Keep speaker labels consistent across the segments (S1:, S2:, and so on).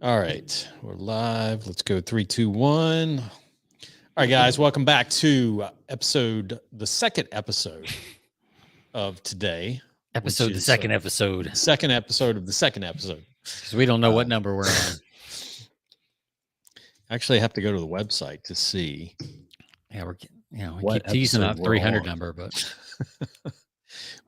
S1: All right, we're live. Let's go 3, 2, 1. All right, guys, welcome back to the second episode of toy, which
S2: The
S1: is
S2: second episode,
S1: second episode of the second episode.
S2: because we don't know what number we're on.
S1: Actually, I have to go to the website to see.
S2: Yeah, we
S1: What
S2: keep teasing
S1: episode
S2: that
S1: we're
S2: 300
S1: on.
S2: number, but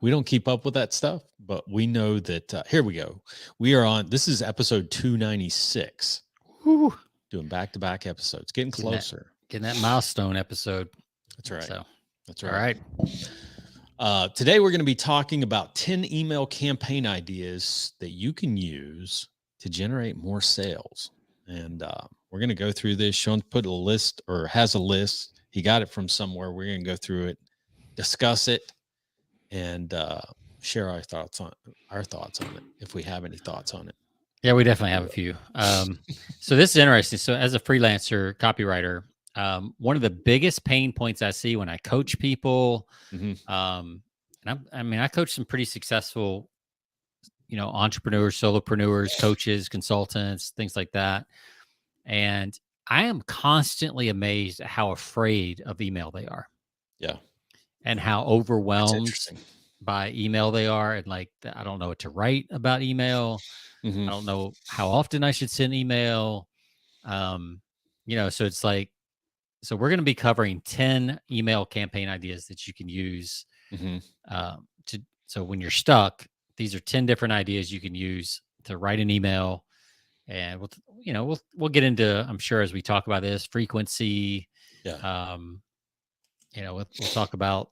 S1: We don't keep up with that stuff, but we know that here we go. We are on. This is episode 296.
S2: whew,
S1: Doing back-to-back episodes, getting closer.
S2: getting that milestone episode.
S1: That's right.
S2: So,
S1: That's
S2: all
S1: right.
S2: right.
S1: Today, we're going to be talking about 10 email campaign ideas that you can use to generate more sales. And we're going to go through this. Sean put a list or has a list. He got it from somewhere. We're going to go through it, discuss it, and share our thoughts on it if we have any thoughts on it.
S2: Yeah, we definitely have a few. So this is interesting. So as a freelancer copywriter, one of the biggest pain points I see when I coach people,
S1: Mhm.
S2: and I coach some pretty successful, entrepreneurs, solopreneurs, coaches, consultants, things like that. And I am constantly amazed at how afraid of email they are.
S1: Yeah.
S2: And how
S1: That's
S2: overwhelmed
S1: interesting.
S2: by email they are. And I don't know what to write about email.
S1: Mhm.
S2: I don't know how often I should send email. So it's like, so we're going to be covering 10 email campaign ideas that you can use
S1: Mhm.
S2: so when you're stuck, these are 10 different ideas you can use to write an email. And we'll get into, I'm sure, as we talk about this, frequency.
S1: Yeah.
S2: We'll talk about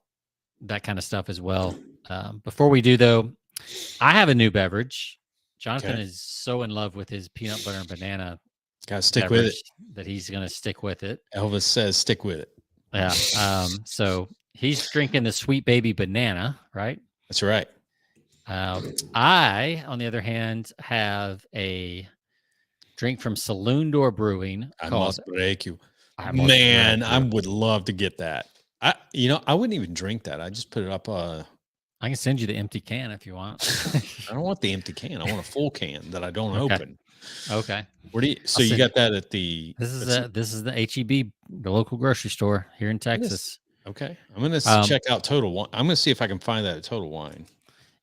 S2: that kind of stuff as well. Before we do, though, I have a new beverage. Jonathan
S1: Okay.
S2: is so in love with his peanut butter and banana
S1: Gotta stick with it.
S2: that he's going to stick with it.
S1: Elvis says stick with it.
S2: Yeah. So he's drinking the Sweet Baby Banana, right?
S1: That's right.
S2: I, on the other hand, have a drink from Saloon Door Brewing
S1: I
S2: called
S1: must break you.
S2: I Must
S1: Man,
S2: Break
S1: I
S2: You.
S1: would love to get that. I wouldn't even drink that. I just put it up.
S2: I can send you the empty can if you want.
S1: I don't want the empty can. I want a full can that I don't
S2: Okay.
S1: open.
S2: Okay.
S1: Where do you? So you got that at the?
S2: This is the HEB, the local grocery store here in Texas.
S1: Okay, I'm gonna check out Total Wine. I'm gonna see if I can find that at Total Wine.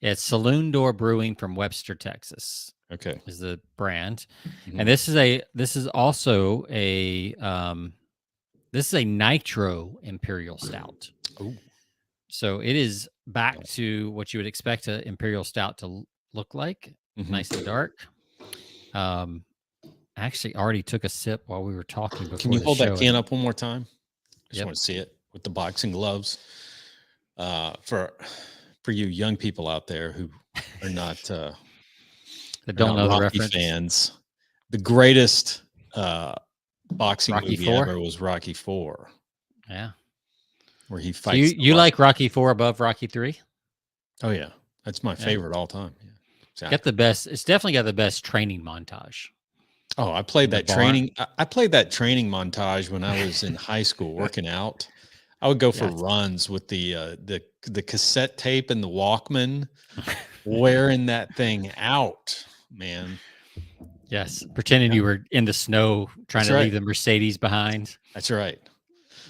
S2: It's Saloon Door Brewing from Webster, Texas.
S1: Okay,
S2: is the brand,
S1: Mhm.
S2: and this is also a nitro imperial stout.
S1: Oh,
S2: So it is back to what you would expect an imperial stout to look like,
S1: Mhm.
S2: nice and dark. I actually already took a sip while we were talking before.
S1: Can you hold
S2: that
S1: can up one more time? I just
S2: Yep.
S1: want to see it with the boxing gloves. For you young people out there who are not
S2: that don't know the
S1: Rocky
S2: reference.
S1: fans, the greatest boxing
S2: Rocky
S1: movie
S2: IV?
S1: ever was Rocky IV,
S2: Yeah.
S1: where he
S2: So
S1: fights.
S2: you like Rocky IV above Rocky III?
S1: Oh yeah, that's my favorite all time. Yeah, exactly.
S2: Got the best. It's definitely got the best training montage.
S1: Oh, I played that
S2: bar.
S1: training. I played that training montage when I was in high school working out. I would go for runs with the cassette tape and the Walkman, wearing that thing out, man.
S2: Yes, pretending you were in the snow trying
S1: That's
S2: to
S1: right.
S2: leave the Mercedes behind.
S1: That's right.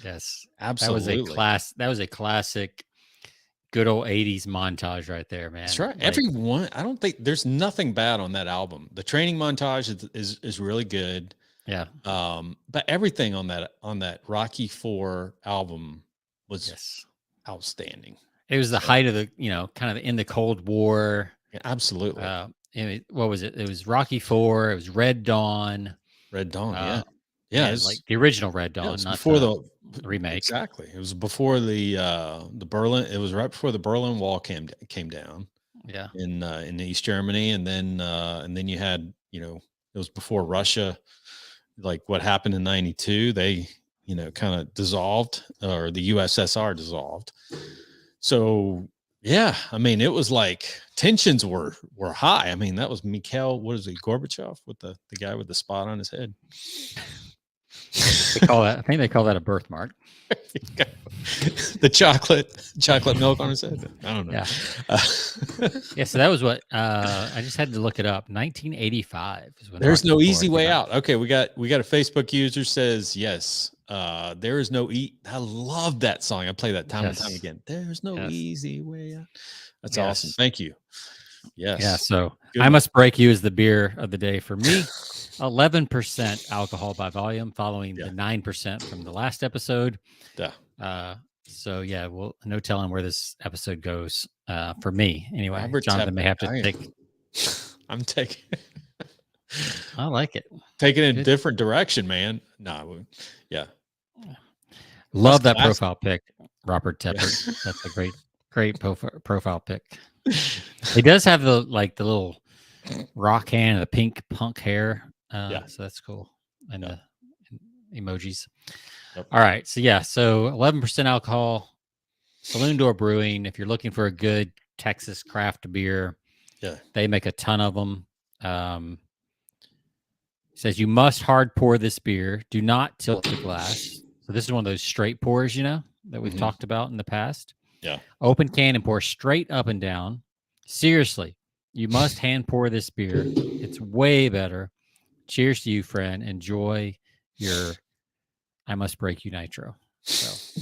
S2: Yes,
S1: Absolutely.
S2: That was a classic, good old '80s montage right there, man.
S1: That's right. Everyone, I don't think there's nothing bad on that album. The training montage is really good.
S2: Yeah.
S1: But everything on that Rocky IV album was outstanding.
S2: It was the height of the, kind of in the Cold War.
S1: Yeah, absolutely.
S2: What was it? It was Rocky IV. It was Red Dawn.
S1: Red Dawn. Yeah.
S2: Like the original Red Dawn, not
S1: before
S2: the remake.
S1: Exactly. It was before the Berlin. It was right before the Berlin Wall came down.
S2: Yeah.
S1: In East Germany, and then you had, it was before Russia. Like what happened in 92, they, kind of dissolved, or the USSR dissolved. So yeah, I mean, it was like tensions were high. I mean, that was Mikhail, what is it, Gorbachev, with the guy with the spot on his head.
S2: They call that. I think they call that a birthmark.
S1: The chocolate milk on his head. I don't know.
S2: Yeah. Yeah. So that was what I just had to look it up. 1985 is when
S1: There's
S2: Rocky
S1: no
S2: IV
S1: easy
S2: came
S1: way out. Okay, we got a Facebook user says yes. There is no I love that song. I play that time and time
S2: Yes.
S1: again. There's no
S2: Yes.
S1: easy way out. That's awesome.
S2: Yes.
S1: Thank you. Yes.
S2: Yeah. So
S1: Good
S2: I
S1: one.
S2: Must Break You is the beer of the day for me. 11% alcohol by volume, following
S1: Yeah.
S2: the 9% from the last episode.
S1: Yeah.
S2: So yeah, well, no telling where this episode goes. For me, anyway.
S1: Robert
S2: Jonathan may
S1: Tepper.
S2: have to take.
S1: I'm taking
S2: I like it.
S1: taking it a
S2: Good.
S1: different direction, man. No, yeah.
S2: Love that
S1: classic.
S2: profile pic, Robert Tepper. That's a great profile pic. He does have the little rock hand and the pink punk hair.
S1: Yeah.
S2: So that's cool. And the emojis.
S1: Yep.
S2: All right. So yeah. So 11% alcohol, Saloon Door Brewing. If you're looking for a good Texas craft beer,
S1: Yeah.
S2: they make a ton of them. Says you must hard pour this beer. Do not tilt the glass. So this is one of those straight pours, that we've talked about in the past.
S1: Yeah.
S2: Open can and pour straight up and down. Seriously, you must hand pour this beer. It's way better. Cheers to you, friend. Enjoy your I Must Break You Nitro. So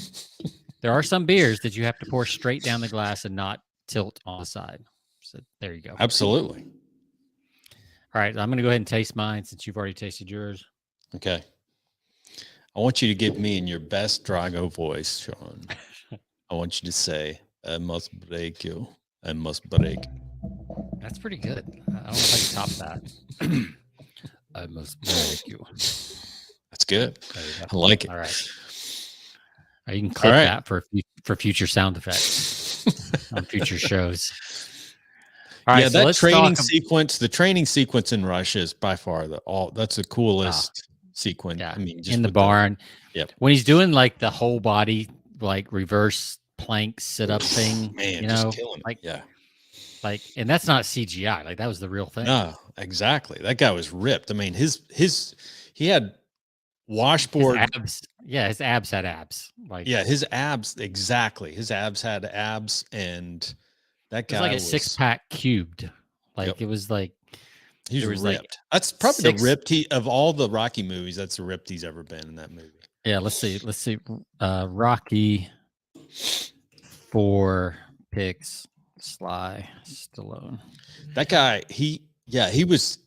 S2: there are some beers that you have to pour straight down the glass and not tilt on the side. So there you go.
S1: Absolutely.
S2: All right, I'm going to go ahead and taste mine since you've already tasted yours.
S1: Okay. I want you to give me in your best Drago voice, Sean. I want you to say, I must break you. I must break.
S2: That's pretty good. I don't know if I can top that. I must break you.
S1: That's good.
S2: There you go.
S1: I like it.
S2: All right. You can clip that for future sound effects on future shows. All right,
S1: yeah,
S2: so
S1: that training sequence, the training sequence in Russia is by far that's the coolest sequence.
S2: Yeah,
S1: I mean, just
S2: in the barn.
S1: Yep.
S2: When he's doing like the whole body, like reverse plank sit up thing,
S1: man, just killing it.
S2: like,
S1: yeah.
S2: Like, and that's not CGI. Like that was the real thing.
S1: No, exactly. That guy was ripped. I mean, he had washboard
S2: abs. Yeah, his abs had abs. Like,
S1: yeah, his abs, exactly. His abs had abs, and that guy
S2: was like a 6-pack cubed. Like it was like
S1: he was ripped.
S2: Like
S1: that's probably the ripped of all the Rocky movies. That's the ripped he's ever been in that movie.
S2: Yeah, let's see. Rocky 4 picks. Sly Stallone.
S1: That guy, he was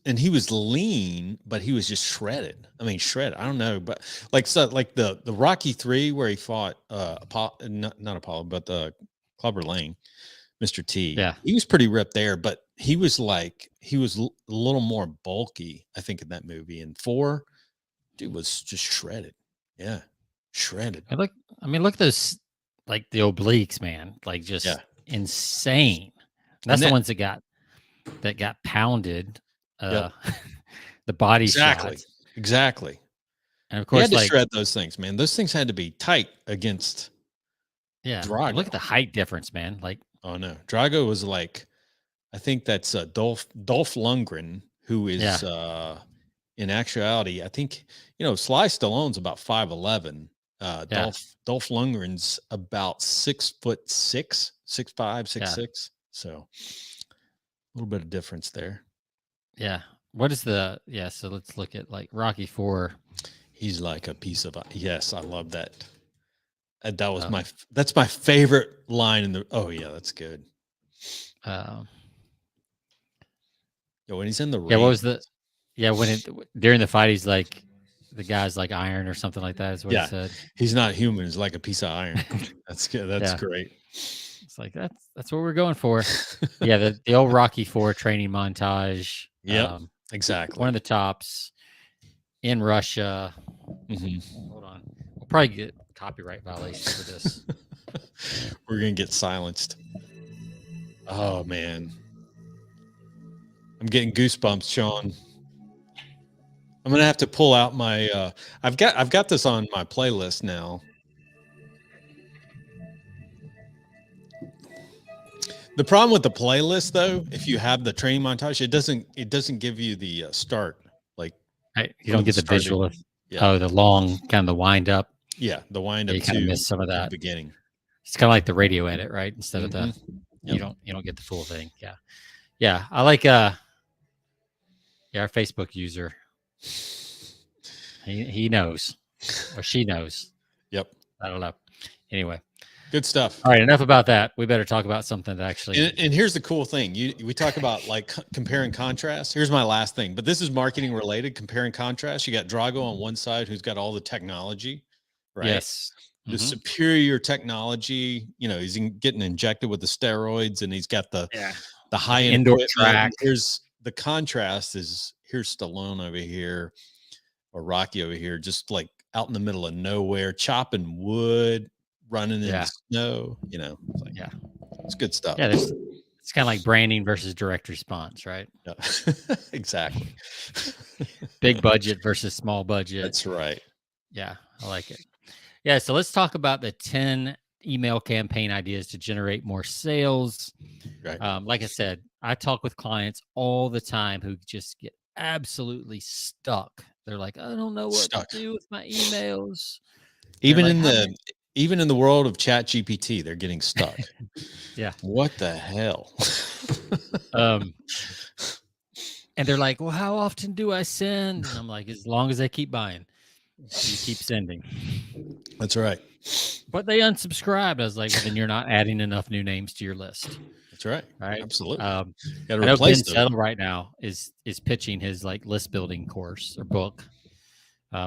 S1: lean, but he was just shredded. I mean, shredded. I don't know, but like the Rocky 3 where he fought not Apollo, but Clubber Lang, Mr. T.
S2: Yeah,
S1: he was pretty ripped there, but he was a little more bulky, I think, in that movie. And 4, dude was just shredded. Yeah, shredded.
S2: Look at those, like the obliques, man. Like just insane. That's the ones that got pounded. The body shots.
S1: Exactly.
S2: And of course,
S1: you had to shred those things, man. Those things had to be tight against.
S2: Yeah,
S1: Drago.
S2: Look at the height difference, man. Like,
S1: oh no, Drago was like, I think that's Dolph Lundgren, who is in actuality, I think Sly Stallone's about 5'11". Dolph Lundgren's about 6'6", 6'5", 6'6". So a little bit of difference there.
S2: Yeah. What is so let's look at like Rocky 4.
S1: He's like a piece of, yes, I love that. That was that's my favorite line in the, that's good. When he's in the ring.
S2: Yeah, what was during the fight, he's like, the guy's like iron or something like that is what he said.
S1: He's not human. He's like a piece of iron. That's good. That's great.
S2: It's like, that's what we're going for. Yeah. The old Rocky 4 training montage.
S1: Yeah, exactly.
S2: One of the tops in Russia.
S1: Mm-hmm.
S2: Hold on. We'll probably get copyright violation for this.
S1: We're going to get silenced. Oh man. I'm getting goosebumps, Sean. I'm gonna have to pull out my. I've got this on my playlist now. The problem with the playlist, though, if you have the training montage, it doesn't give you the start. Like
S2: you don't get the visual.
S1: Yeah.
S2: Oh, the long kind of the wind up.
S1: Yeah. The wind
S2: Yeah,
S1: up
S2: you kind of
S1: to
S2: miss some of
S1: the
S2: that.
S1: beginning.
S2: It's kind of like the radio edit, right? Instead of the
S1: Mhm.
S2: you
S1: Yep.
S2: don't get the full thing. Yeah. Yeah. I like our Facebook user. He knows or she knows.
S1: Yep.
S2: I don't know. Anyway.
S1: Good stuff.
S2: All right, enough about that. We better talk about something that actually.
S1: And here's the cool thing. We talk about like compare and contrast. Here's my last thing, but this is marketing related. Compare and contrast. You got Drago on one side, who's got all the technology, right?
S2: Yes.
S1: The
S2: Mhm.
S1: superior technology. He's getting injected with the steroids, and he's got the high end
S2: indoor
S1: equipment.
S2: track.
S1: Here's the contrast. Here's Stallone over here, or Rocky over here, just like out in the middle of nowhere, chopping wood, running in the snow. It's like, it's good stuff.
S2: Yeah, it's kind of like branding versus direct response, right?
S1: Yeah. Exactly.
S2: Big budget versus small budget.
S1: That's right.
S2: Yeah, I like it. Yeah, so let's talk about the 10 email campaign ideas to generate more sales.
S1: Right.
S2: Like I said, I talk with clients all the time who just get absolutely stuck. They're like, I don't know what to do with my emails.
S1: Even
S2: like,
S1: in the world of Chat GPT, they're getting stuck.
S2: Yeah.
S1: What the hell?
S2: And they're like, well, how often do I send? And I'm like, as long as they keep buying, you keep sending.
S1: That's right.
S2: But they unsubscribed. I was like, well, then you're not adding enough new names to your list.
S1: That's right.
S2: Right.
S1: Absolutely.
S2: I know Ben Settle right now is pitching his like list building course or book,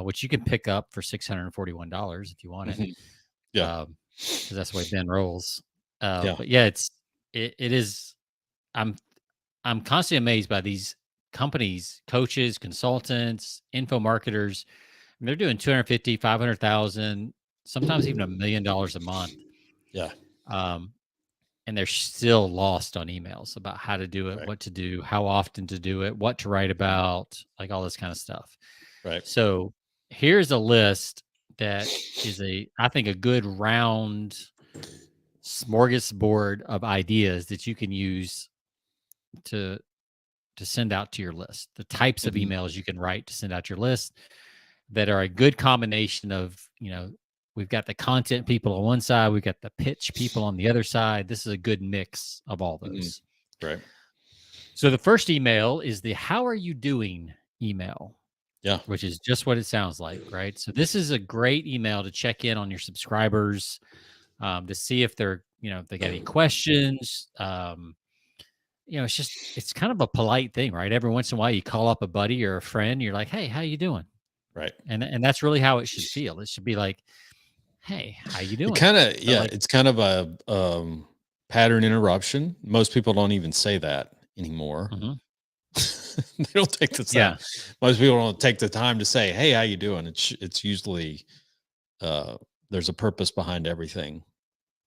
S2: which you can pick up for $641 if you want it.
S1: Mm-hmm. Yeah.
S2: Because that's the way Ben rolls. But yeah, it is. I'm constantly amazed by these companies, coaches, consultants, info marketers. And they're doing 250, 500,000, sometimes even $1 million a month.
S1: Yeah.
S2: And they're still lost on emails about how to do it,
S1: right.
S2: what to do, how often to do it, what to write about, like all this kind of stuff.
S1: Right.
S2: So here's a list that is I think a good round smorgasbord of ideas that you can use to send out to your list. The types of emails you can write to send out your list that are a good combination of, we've got the content people on one side, we've got the pitch people on the other side. This is a good mix of all those.
S1: Right.
S2: So the first email is the "How are you doing?" email.
S1: Yeah.
S2: Which is just what it sounds like, right? So this is a great email to check in on your subscribers, to see if they're, if they got any questions. It's kind of a polite thing, right? Every once in a while you call up a buddy or a friend, you're like, hey, how you doing?
S1: Right.
S2: And that's really how it should feel. It should be like, hey, how you doing?
S1: It's kind of a pattern interruption. Most people don't even say that anymore.
S2: Mm-hmm.
S1: They don't take the time. Yeah. Most people don't take the time to say, hey, how you doing? It's usually there's a purpose behind everything.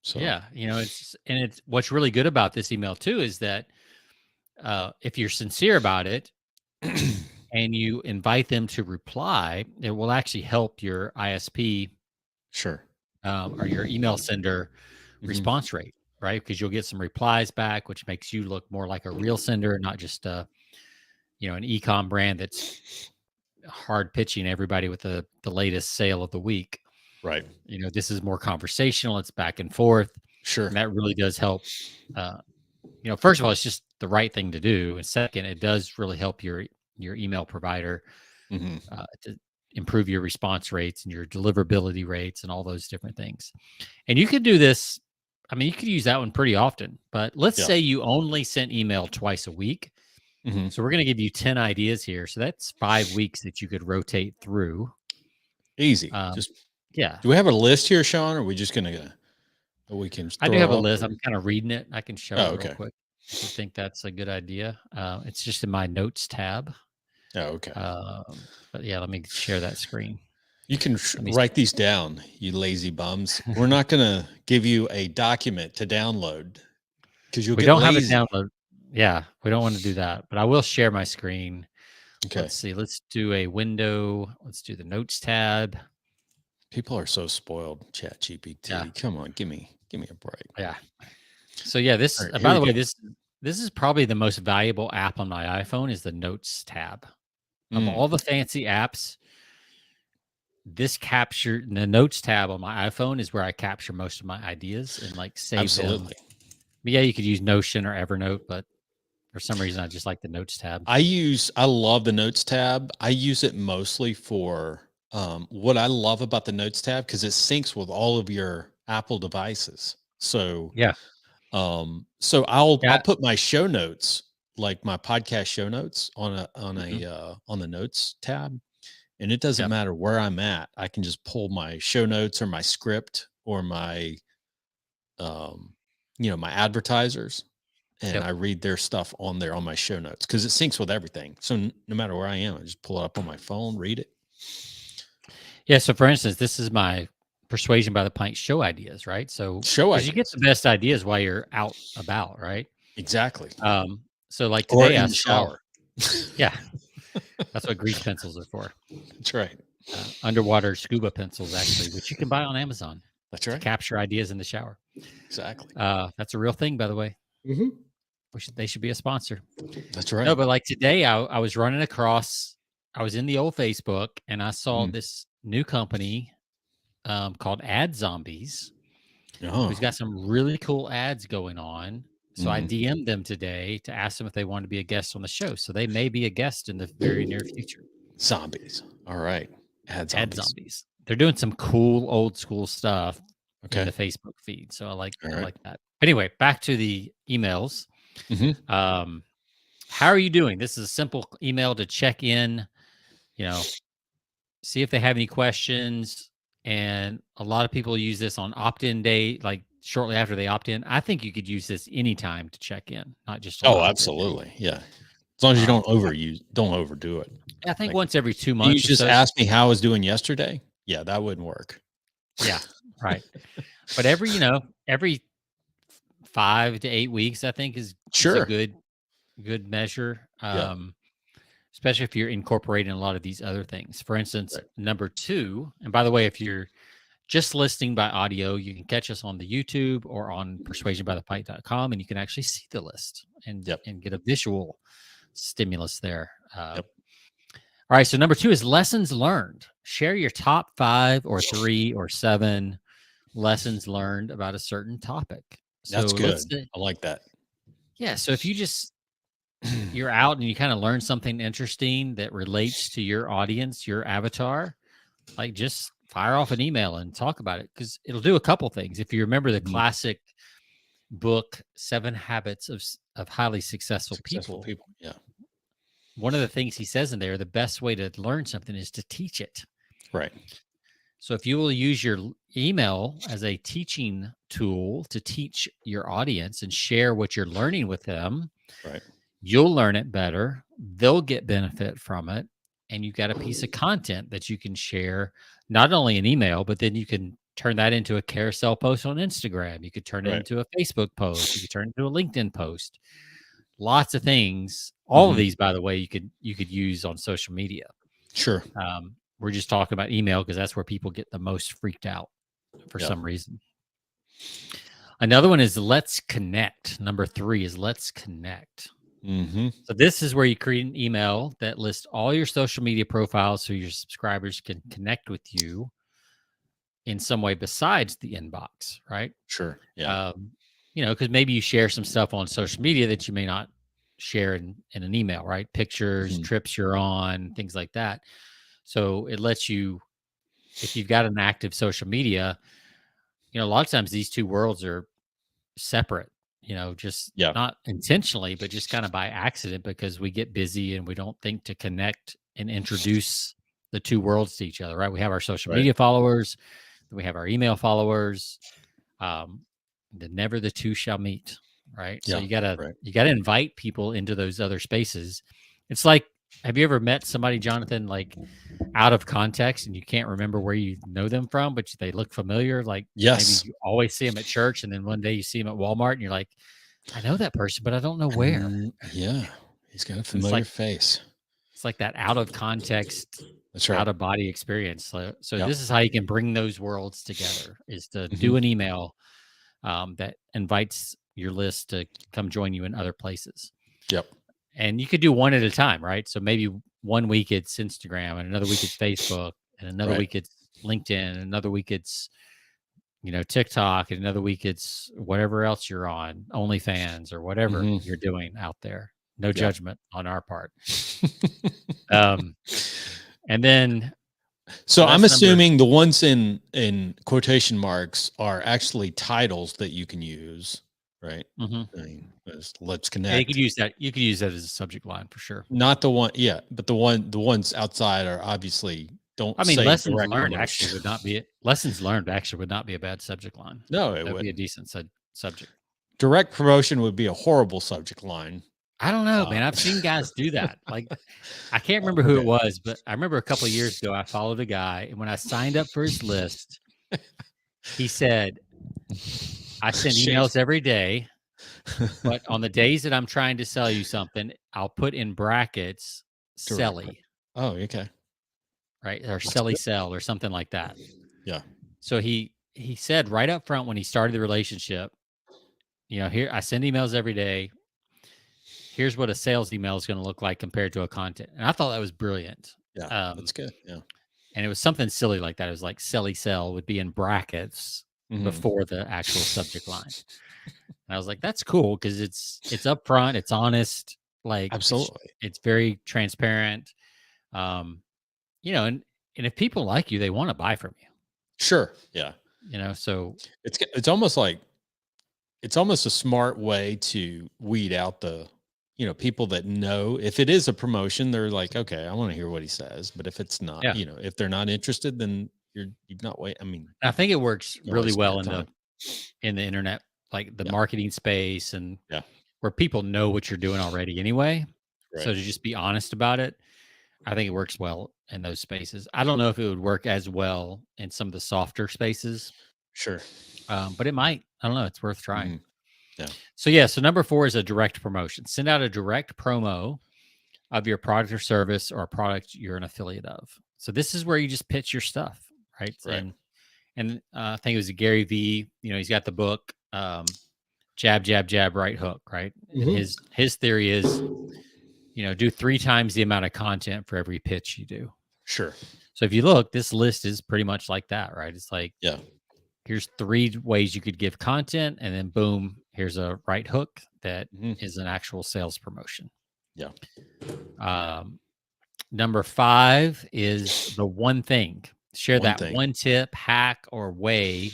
S1: So
S2: yeah, it's what's really good about this email too is that if you're sincere about it and you invite them to reply, it will actually help your ISP,
S1: sure,
S2: or your email sender response rate, right? Because you'll get some replies back, which makes you look more like a real sender, not just an e-com brand that's hard pitching everybody with the latest sale of the week.
S1: Right.
S2: This is more conversational. It's back and forth.
S1: Sure.
S2: And that really does help. First of all, it's just the right thing to do. And second, it does really help your email provider to improve your response rates and your deliverability rates and all those different things. And you could do this. I mean, you could use that one pretty often, but let's say you only sent email twice a week. So we're going to give you 10 ideas here. So that's 5 weeks that you could rotate through.
S1: Easy. Do we have a list here, Sean? Or are we just going to we can?
S2: I do have a list. I'm kind of reading it. I can show it real quick. If you think that's a good idea. It's just in my notes tab.
S1: Oh, okay.
S2: But yeah, let me share that screen.
S1: You can write these down, you lazy bums. We're not going to give you a document to download because we
S2: don't have it download. Yeah, we don't want to do that. But I will share my screen. Okay. Let's see. Let's do a window. Let's do the notes tab.
S1: People are so spoiled. Chat GPT. Yeah. Come on, give me a break.
S2: Yeah. So yeah, this. Right, by the way, this is probably the most valuable app on my iPhone is the Notes tab. Of all the fancy apps, this capture the notes tab on my iPhone is where I capture most of my ideas and like save them.
S1: Absolutely.
S2: But yeah, you could use Notion or Evernote, but for some reason I just like the notes tab.
S1: I love the notes tab. I use it mostly for what I love about the notes tab, because it syncs with all of your Apple devices. So
S2: Yeah.
S1: so I'll
S2: Yeah.
S1: put my show notes, like my podcast show notes, on
S2: Mhm.
S1: on the notes tab, and it doesn't
S2: Yep.
S1: matter where I'm at. I can just pull my show notes or my script or my my advertisers, and
S2: Yep.
S1: I read their stuff on there on my show notes, because it syncs with everything. So no matter where I am, I just pull it up on my phone, read it.
S2: Yeah. So for instance, this is my Persuasion by the Pint show ideas, right? So
S1: Show
S2: because you get
S1: ideas.
S2: the best ideas while you're out about, right?
S1: Exactly.
S2: So like
S1: Or
S2: today
S1: in
S2: I
S1: the
S2: saw,
S1: shower.
S2: yeah, that's what grease pencils are for.
S1: That's right.
S2: Underwater scuba pencils, actually, which you can buy on Amazon
S1: That's
S2: to
S1: right.
S2: capture ideas in the shower.
S1: Exactly.
S2: That's a real thing, by the way.
S1: Mm-hmm.
S2: They should be a sponsor.
S1: That's right.
S2: No, but like today, I was running across. I was in the old Facebook and I saw
S1: Mm.
S2: this new company called Ad Zombies,
S1: Oh.
S2: who's got some really cool ads going on. So I
S1: Mhm.
S2: DM'd them today to ask them if they wanted to be a guest on the show. So they may be a guest in the very near future.
S1: Zombies. All right. Ad
S2: Ad
S1: zombies.
S2: Zombies. They're doing some cool old school stuff in
S1: Okay.
S2: the Facebook feed. So I
S1: All
S2: like
S1: right.
S2: that. Anyway, back to the emails.
S1: Mhm.
S2: How are you doing? This is a simple email to check in, see if they have any questions. And a lot of people use this on opt-in day, like shortly after they opt in. I think you could use this anytime to check in, not just on
S1: Oh,
S2: opt-in day.
S1: absolutely. Yeah. As long as you don't overdo it.
S2: I think
S1: Like,
S2: once every 2
S1: you
S2: months or
S1: just
S2: so.
S1: asked me how I was doing yesterday. Yeah, that wouldn't work.
S2: Yeah, right. But every 5 to 8 weeks, I think is
S1: Sure.
S2: a good measure.
S1: Yeah.
S2: Especially if you're incorporating a lot of these other things. For instance,
S1: Right.
S2: number 2, and by the way, if you're just listening by audio, you can catch us on the YouTube or on persuasionbythepint.com, and you can actually see the list and get a visual stimulus there. All right. So number 2 is lessons learned. Share your top 5 or 3 or 7 lessons learned about a certain topic.
S1: That's
S2: So
S1: good. I like that.
S2: Yeah. So if you're out and you kind of learn something interesting that relates to your audience, your avatar, like just fire off an email and talk about it, because it'll do a couple things. If you remember the classic book, 7 Habits of Highly Successful People.
S1: Yeah.
S2: One of the things he says in there, the best way to learn something is to teach it.
S1: Right.
S2: So if you will use your email as a teaching tool to teach your audience and share what you're learning with them,
S1: right,
S2: you'll learn it better. They'll get benefit from it. And you've got a piece of content that you can share, not only an email, but then you can turn that into a carousel post on Instagram. You could turn it into a Facebook post. You could turn it into a LinkedIn post. Lots of things. All of these, by the way, you could use on social media.
S1: Sure.
S2: We're just talking about email because that's where people get the most freaked out for some reason. Another one is let's connect. Number 3 is let's connect. So this is where you create an email that lists all your social media profiles so your subscribers can connect with you in some way besides the inbox, right?
S1: Sure. Yeah.
S2: Because maybe you share some stuff on social media that you may not share in an email, right? Pictures, trips you're on, things like that. So it lets you, if you've got an active social media, a lot of times these two worlds are separate. Just not intentionally, but just kind of by accident, because we get busy and we don't think to connect and introduce the two worlds to each other, right? We have our social media followers, then we have our email followers. Never the two shall meet, right? So you gotta invite people into those other spaces. It's like, have you ever met somebody, Jonathan, like out of context and you can't remember where you know them from, but they look familiar? Like maybe you always see them at church, and then one day you see them at Walmart and you're like, I know that person, but I don't know where.
S1: Yeah. He's got a familiar face.
S2: It's like that out of context,
S1: that's right,
S2: out of body experience. So this is how you can bring those worlds together, is to do an email that invites your list to come join you in other places. And you could do one at a time, right? So maybe one week it's Instagram, and another week it's Facebook, and another week it's LinkedIn, another week it's, TikTok, and another week it's whatever else you're on, OnlyFans or whatever you're doing out there. No judgment on our part. And then,
S1: so I'm assuming the ones in quotation marks are actually titles that you can use, right? I mean, let's connect.
S2: Yeah, you could use that. You could use that as a subject line for sure.
S1: Not the one, yeah, but the ones outside are obviously don't.
S2: I mean,
S1: say
S2: lessons
S1: direct
S2: learned
S1: promotion.
S2: actually would not be lessons learned actually would not be a bad subject line.
S1: No, it
S2: would
S1: would
S2: be a decent subject.
S1: Direct promotion would be a horrible subject line.
S2: I don't know, man. I've seen guys do that. Like, I can't remember who it was, but I remember a couple of years ago, I followed a guy, and when I signed up for his list, he said, "I send emails every day, but on the days that I'm trying to sell you something, I'll put in brackets selly."
S1: Oh, okay.
S2: Right, or selly sell or something like that.
S1: Yeah.
S2: So he said right up front when he started the relationship, here I send emails every day. Here's what a sales email is going to look like compared to a content. And I thought that was brilliant.
S1: Yeah, that's good. Yeah.
S2: And it was something silly like that. It was like selly sell would be in brackets before the actual subject line. And I was like, that's cool because it's upfront, it's honest, like
S1: absolutely,
S2: it's very transparent. And if people like you, they want to buy from you.
S1: Sure. Yeah.
S2: So
S1: it's almost like it's almost a smart way to weed out the people that know if it is a promotion, they're like, okay, I want to hear what he says. But if it's not, if they're not interested, then you've not wait. I mean,
S2: I think it works really well in the internet, like the marketing space and where people know what you're doing already anyway. Right. So to just be honest about it, I think it works well in those spaces. I don't know if it would work as well in some of the softer spaces.
S1: Sure.
S2: But it might. I don't know. It's worth trying.
S1: Yeah.
S2: So number 4 is a direct promotion. Send out a direct promo of your product or service or a product you're an affiliate of. So this is where you just pitch your stuff, right? And I think it was Gary Vee. He's got the book Jab, Jab, Jab, Right Hook, right? And his theory is, do 3 times the amount of content for every pitch you do.
S1: Sure.
S2: So if you look, this list is pretty much like that, right? It's like, here's 3 ways you could give content, and then boom, here's a right hook that is an actual sales promotion.
S1: Yeah.
S2: Number 5 is the one thing. Share one tip, hack, or way.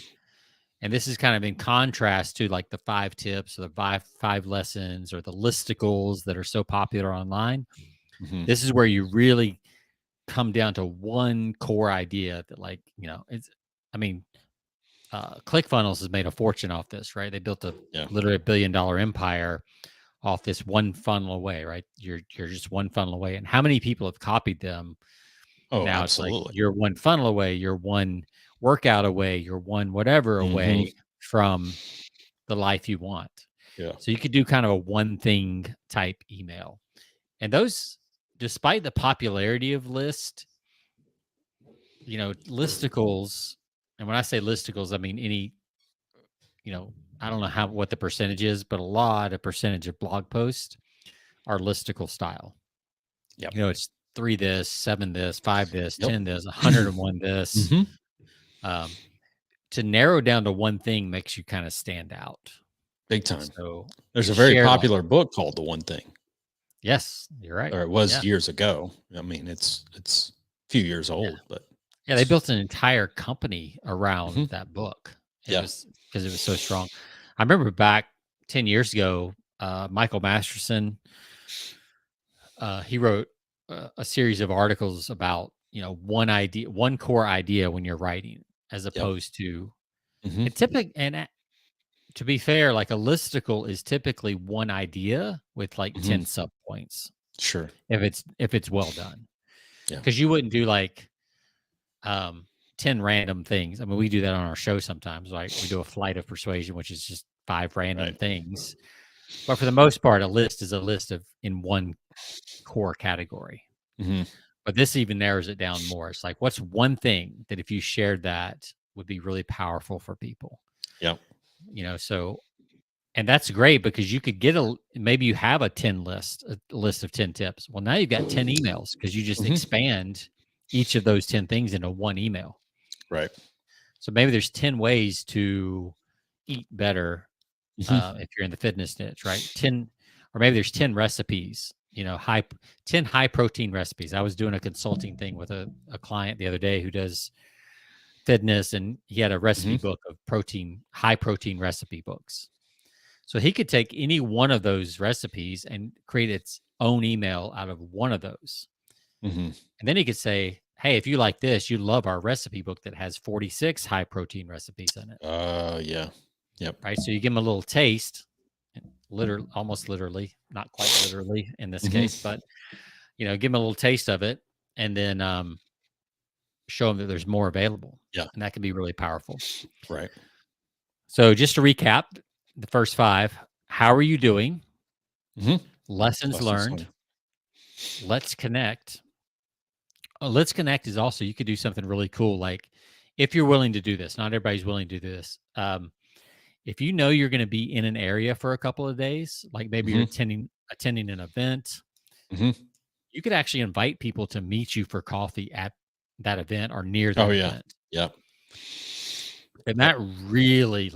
S2: And this is kind of in contrast to like the 5 tips or the 5 lessons or the listicles that are so popular online. This is where you really come down to one core idea that ClickFunnels has made a fortune off this, right? They built literally $1 billion empire off this one funnel away, right? You're just one funnel away. And how many people have copied them?
S1: Oh,
S2: now
S1: absolutely.
S2: It's like you're one funnel away, you're one workout away, you're one whatever away from the life you want.
S1: Yeah.
S2: So you could do kind of a one thing type email. And those, despite the popularity of listicles, and when I say listicles, I mean any, I don't know what the percentage is, but a lot of percentage of blog posts are listicle style.
S1: Yeah.
S2: It's 3 this, 7 this, 5 this, 10 this, 101 this. To narrow down to one thing makes you kind of stand out.
S1: Big time.
S2: So
S1: there's a very popular book called The One Thing.
S2: Yes, you're right.
S1: Or it was years ago. I mean, it's a few years old, but
S2: they built an entire company around that book. Because it was so strong. I remember back 10 years ago, Michael Masterson, he wrote a series of articles about, one core idea when you're writing, as opposed to to be fair, like a listicle is typically one idea with like 10 subpoints.
S1: Sure.
S2: If it's well done.
S1: Yeah.
S2: Because you wouldn't do like 10 random things. I mean, we do that on our show sometimes. Like we do a flight of persuasion, which is just 5 random things. But for the most part, a list is a list in one core category. But this even narrows it down more. It's like, what's one thing that if you shared that would be really powerful for people?
S1: Yeah.
S2: So, and that's great because you could get maybe you have a list of 10 tips. Well, now you've got 10 emails because you just expand each of those 10 things into one email.
S1: Right.
S2: So maybe there's 10 ways to eat better
S1: Mhm.
S2: if you're in the fitness niche, right? 10, or maybe there's 10 recipes, 10 high protein recipes. I was doing a consulting thing with a client the other day who does fitness, and he had a recipe
S1: Mhm.
S2: book of high protein recipe books. So he could take any one of those recipes and create its own email out of one of those.
S1: Mhm.
S2: And then he could say, hey, if you like this, you love our recipe book that has 46 high protein recipes in it.
S1: Yeah. Yep.
S2: Right. So you give them a little taste, literally, almost literally, not quite literally in this
S1: Mhm.
S2: case, but, give them a little taste of it, and then show them that there's more available.
S1: Yeah.
S2: And that can be really powerful.
S1: Right.
S2: So just to recap the first 5, how are you doing?
S1: Mhm.
S2: Lessons
S1: Lessons
S2: learned.
S1: learned.
S2: Let's connect. Let's connect is also, you could do something really cool. Like, if you're willing to do this, not everybody's willing to do this. If you know you're going to be in an area for a couple of days, like maybe you're
S1: Mhm.
S2: attending an event,
S1: Mhm.
S2: you could actually invite people to meet you for coffee at that event or near
S1: Oh,
S2: that
S1: yeah.
S2: event.
S1: Yep.
S2: And
S1: Yep.
S2: that really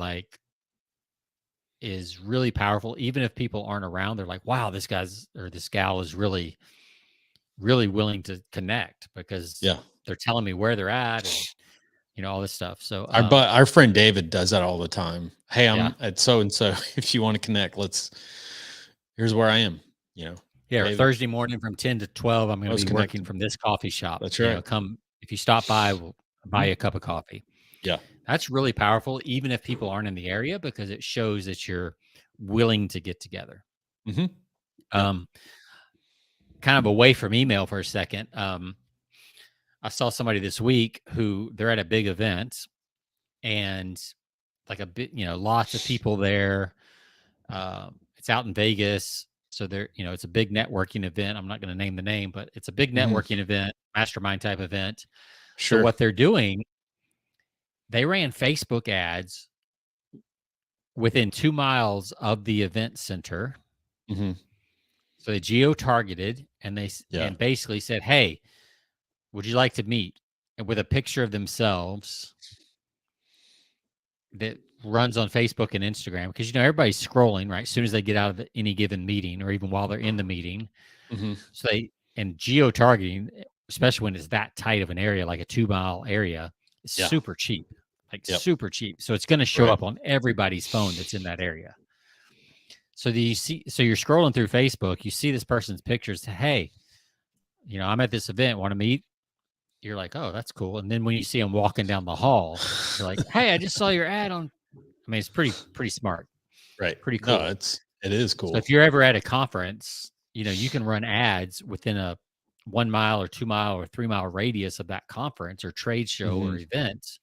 S2: is really powerful. Even if people aren't around, they're like, wow, this guy's or this gal is really, really willing to connect because
S1: Yeah.
S2: they're telling me where they're at and, all this stuff. So,
S1: Our friend David does that all the time. Hey,
S2: yeah.
S1: I'm at so and so. If you want to connect, here's where I am.
S2: Yeah, or
S1: David,
S2: Thursday morning from 10 to 12, I'm gonna
S1: let's
S2: be
S1: connect.
S2: working from this coffee shop.
S1: That's right.
S2: Come if you stop by, we'll buy
S1: Mhm.
S2: you a cup of coffee.
S1: Yeah.
S2: That's really powerful, even if people aren't in the area, because it shows that you're willing to get together.
S1: Mhm. Yep.
S2: Um, kind of away from email for a second. I saw somebody this week who they're at a big event and like a bit, lots of people there. It's out in Vegas. So it's a big networking event. I'm not going to name the name, but it's a big
S1: Mhm.
S2: networking event, mastermind type event. So
S1: Sure.
S2: what they're doing, they ran Facebook ads within 2 miles of the event center.
S1: Mhm.
S2: So they geo-targeted and
S1: Yeah.
S2: and basically said, "Hey, would you like to meet?" And with a picture of themselves that runs on Facebook and Instagram, because everybody's scrolling right as soon as they get out of any given meeting, or even while they're in the meeting.
S1: Mhm.
S2: So and geo-targeting, especially when it's that tight of an area, like a 2-mile area, is
S1: Yeah.
S2: super cheap, like
S1: Yep.
S2: super cheap. So it's going to show
S1: Right.
S2: up on everybody's phone that's in that area. So so you're scrolling through Facebook, you see this person's pictures. Hey, I'm at this event. Want to meet? You're like, oh, that's cool. And then when you see them walking down the hall, you're like, hey, I just saw your ad on. I mean, it's pretty smart,
S1: Right.
S2: pretty
S1: No,
S2: cool.
S1: it is
S2: So
S1: cool.
S2: if you're ever at a conference, you can run ads within a 1 mile or 2 mile or 3 mile radius of that conference or trade show or
S1: Mhm.
S2: event,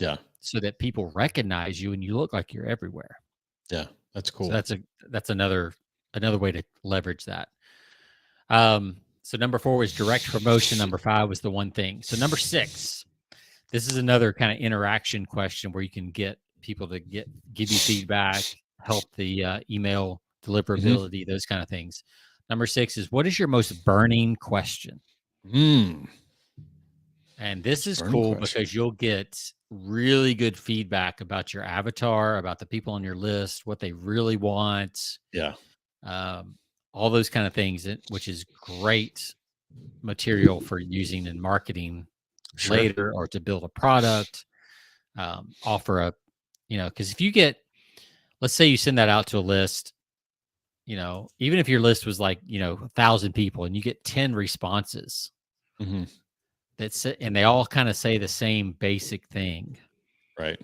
S1: Yeah.
S2: so that people recognize you and you look like you're everywhere.
S1: Yeah. That's
S2: So
S1: cool.
S2: that's another way to leverage that. So number 4 was direct promotion. Number 5 was the one thing. So number 6, this is another kind of interaction question where you can get people to give you feedback, help the email
S1: Mhm.
S2: deliverability, those kind of things. Number 6 is, what is your most burning question?
S1: Mm.
S2: And this is
S1: Burning
S2: cool
S1: question.
S2: because you'll get really good feedback about your avatar, about the people on your list, what they really want,
S1: Yeah.
S2: um, all those kind of things, which is great material for using in marketing
S1: Sure.
S2: later or to build a product, offer a, because if you get, let's say you send that out to a list, even if your list was like, 1,000 people and you get 10 responses
S1: Mhm.
S2: and they all kind of say the same basic thing,
S1: Right.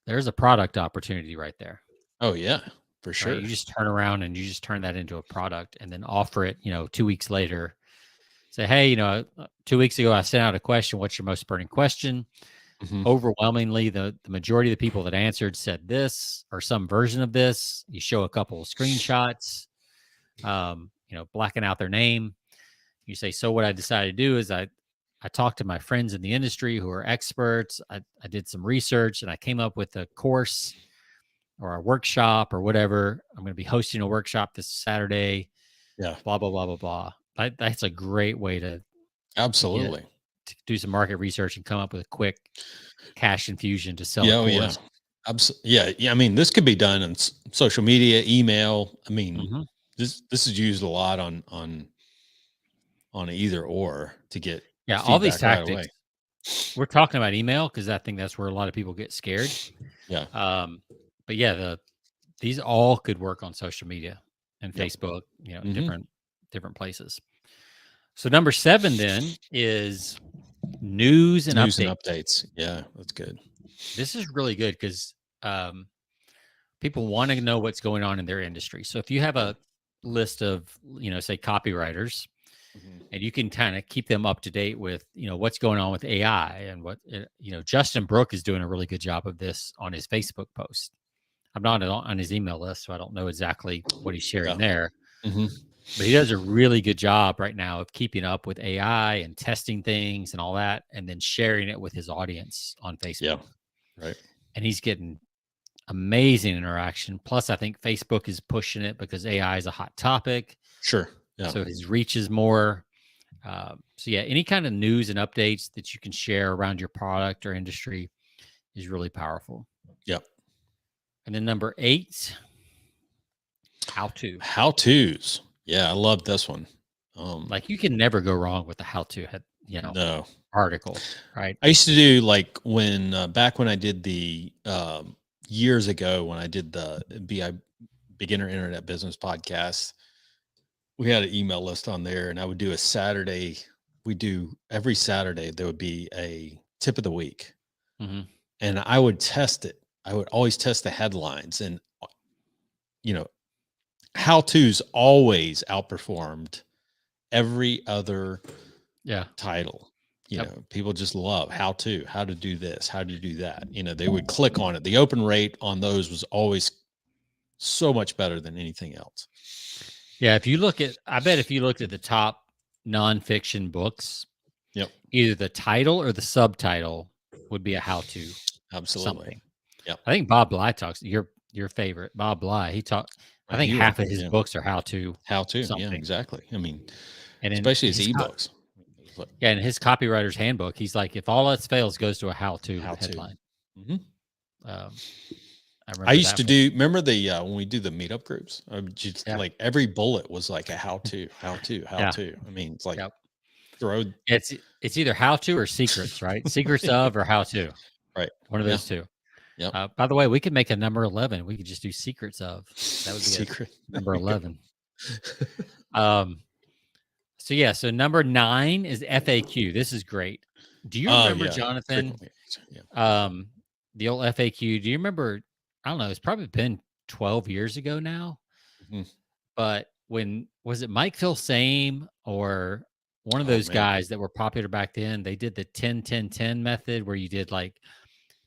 S2: there's a product opportunity right there.
S1: Oh, yeah. For
S2: Right.
S1: sure.
S2: You just turn around and you just turn that into a product and then offer it, 2 weeks later. Say, hey, 2 weeks ago, I sent out a question. What's your most burning question?
S1: Mhm.
S2: Overwhelmingly, the majority of the people that answered said this or some version of this. You show a couple of screenshots, blacking out their name. You say, so what I decided to do is I talked to my friends in the industry who are experts. I did some research and I came up with a course or a workshop or whatever. I'm going to be hosting a workshop this Saturday,
S1: Yeah.
S2: blah, blah, blah, blah, blah. That's a great way to get
S1: Absolutely.
S2: to do some market research and come up with a quick cash infusion to sell
S1: Yeah,
S2: a
S1: oh, yeah.
S2: course.
S1: Yeah. I mean, this could be done on social media, email. I mean,
S2: Mhm.
S1: this is used a lot on either or to get
S2: Yeah, all these
S1: feedback right
S2: tactics.
S1: away.
S2: We're talking about email because I think that's where a lot of people get scared.
S1: Yeah.
S2: But yeah, these all could work on social media and
S1: Yep.
S2: Facebook,
S1: Mhm.
S2: different places. So number 7 then is news and
S1: News and
S2: updates.
S1: updates. Yeah, that's good.
S2: This is really good because people want to know what's going on in their industry. So if you have
S1: Yeah.
S2: a list of, say copywriters,
S1: Mhm.
S2: and you can kind of keep them up to date with, what's going on with AI and what, Justin Brook is doing a really good job of this on his Facebook post. I'm not on his email list, so I don't know exactly what he's sharing
S1: Yeah.
S2: there,
S1: Mhm.
S2: but he does a really good job right now of keeping up with AI and testing things and all that, and then sharing it with his audience on Facebook.
S1: Yeah. Right.
S2: And he's getting amazing interaction. Plus, I think Facebook is pushing it because AI is a hot topic.
S1: Sure. Yeah.
S2: So his reach is more. So yeah, any kind of news and updates that you can share around your product or industry is really powerful.
S1: Yeah.
S2: And then number 8, how to.
S1: How to's. Yeah, I love this one.
S2: Like you can never go wrong with the how to
S1: No.
S2: article, right?
S1: I used to do like when back when I did the years ago when I did the BI Beginner Internet Business podcast, we had an email list on there, and I would do a Saturday. We do every Saturday there would be a tip of the week,
S2: Hmm.
S1: and I would test it. I would always test the headlines, and you know, how to's always outperformed every other
S2: Yeah.
S1: title.
S2: Yep.
S1: People just love how to do this, how to do that. They would click on it. The open rate on those was always so much better than anything else.
S2: Yeah. I bet if you looked at the top nonfiction books,
S1: Yep.
S2: either the title or the subtitle would be a how to
S1: Absolutely.
S2: something.
S1: Yep.
S2: I think Bob Bly talks, your favorite, Bob Bly. He talked, I think half of his books are how to.
S1: Yeah,
S2: something.
S1: exactly. I mean,
S2: And
S1: especially his ebooks.
S2: Yeah, in his copywriter's handbook, he's like, if all else fails, goes to a how-to headline.
S1: Mhm.
S2: I
S1: used to do. Remember the when we do the meetup groups? I would just like every bullet was like a how to. I mean, it's like throw.
S2: It's either how to or secrets, right? Secrets of or how to.
S1: Right.
S2: One of those two.
S1: Yeah.
S2: By the way, we could make a number 11. We could just do secrets of. That would be
S1: secret
S2: number 11. So number 9 is FAQ. This is great. Do you remember, Jonathan? The old FAQ. Do you remember? I don't know. It's probably been 12 years ago now.
S1: Mm-hmm.
S2: But when was it Mike Filsame or one of those guys that were popular back then? They did the 10-10-10 method where you did like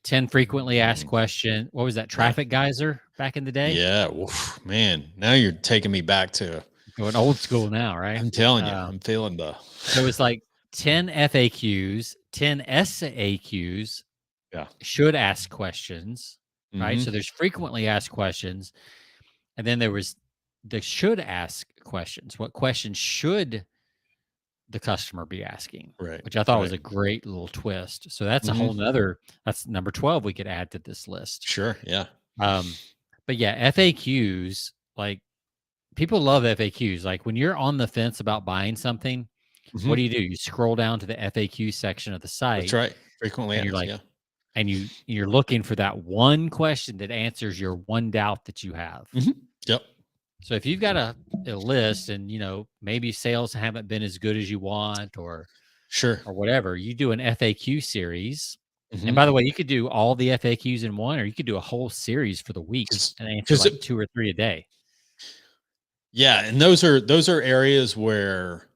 S2: 10 frequently asked questions. What was that? Traffic Geyser back in the day?
S1: Yeah. Oof, man. Now you're taking me back to
S2: going old school now, right?
S1: I'm telling you, I'm feeling the.
S2: So it's like 10 FAQs, 10 SAQs, should ask questions, right? So there's frequently asked questions. And then there was the should ask questions. What questions should the customer be asking?
S1: Right.
S2: Which I thought was a great little twist. So that's a whole nother, that's number 12 we could add to this list.
S1: Sure. Yeah.
S2: But yeah, FAQs, like people love FAQs. Like when you're on the fence about buying something, what do? You scroll down to the FAQ section of the site.
S1: That's right. Frequently
S2: and
S1: asked,
S2: you're like, and you're looking for that one question that answers your one doubt that you have.
S1: Yep.
S2: So if you've got a list and, maybe sales haven't been as good as you want or whatever, you do an FAQ series. And by the way, you could do all the FAQs in one, or you could do a whole series for the week and answer like 2 or 3 a day.
S1: Yeah. And those are areas where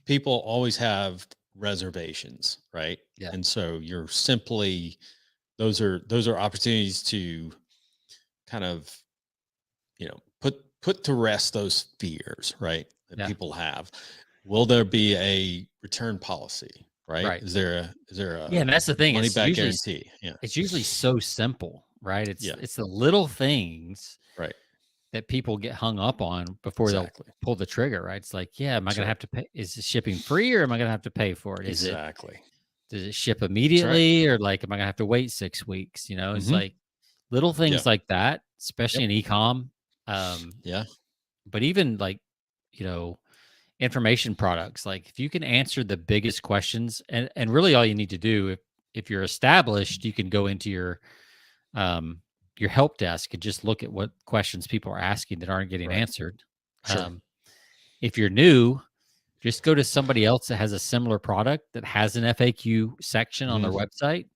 S1: people always have reservations, right?
S2: Yeah.
S1: And so you're simply, those are opportunities to kind of, put to rest those fears, right? That people have. Will there be a return policy, right? Is there a
S2: and that's the thing.
S1: Money
S2: it's
S1: back
S2: usually,
S1: guarantee. Yeah.
S2: It's usually so simple, right? It's the little things
S1: right
S2: that people get hung up on before they'll
S1: Exactly.
S2: pull the trigger, right? It's like, yeah, am I
S1: That's
S2: going to
S1: right.
S2: have to pay? Is the shipping free, or am I going to have to pay for it?
S1: Exactly.
S2: Does it ship
S1: That's right.
S2: immediately, or like, am I going to have to wait 6 weeks? It's
S1: Hmm.
S2: like little
S1: Yeah.
S2: things like that, especially
S1: Yep.
S2: in e-com. Um,
S1: Yeah.
S2: but even like, you know, information products, like if you can answer the biggest questions, and really all you need to do, if you're established, you can go into your help desk and just look at what questions people are asking that aren't getting
S1: Right.
S2: answered.
S1: Sure.
S2: Um, if you're new, just go to somebody else that has a similar product that has an FAQ section on their
S1: Hmm.
S2: website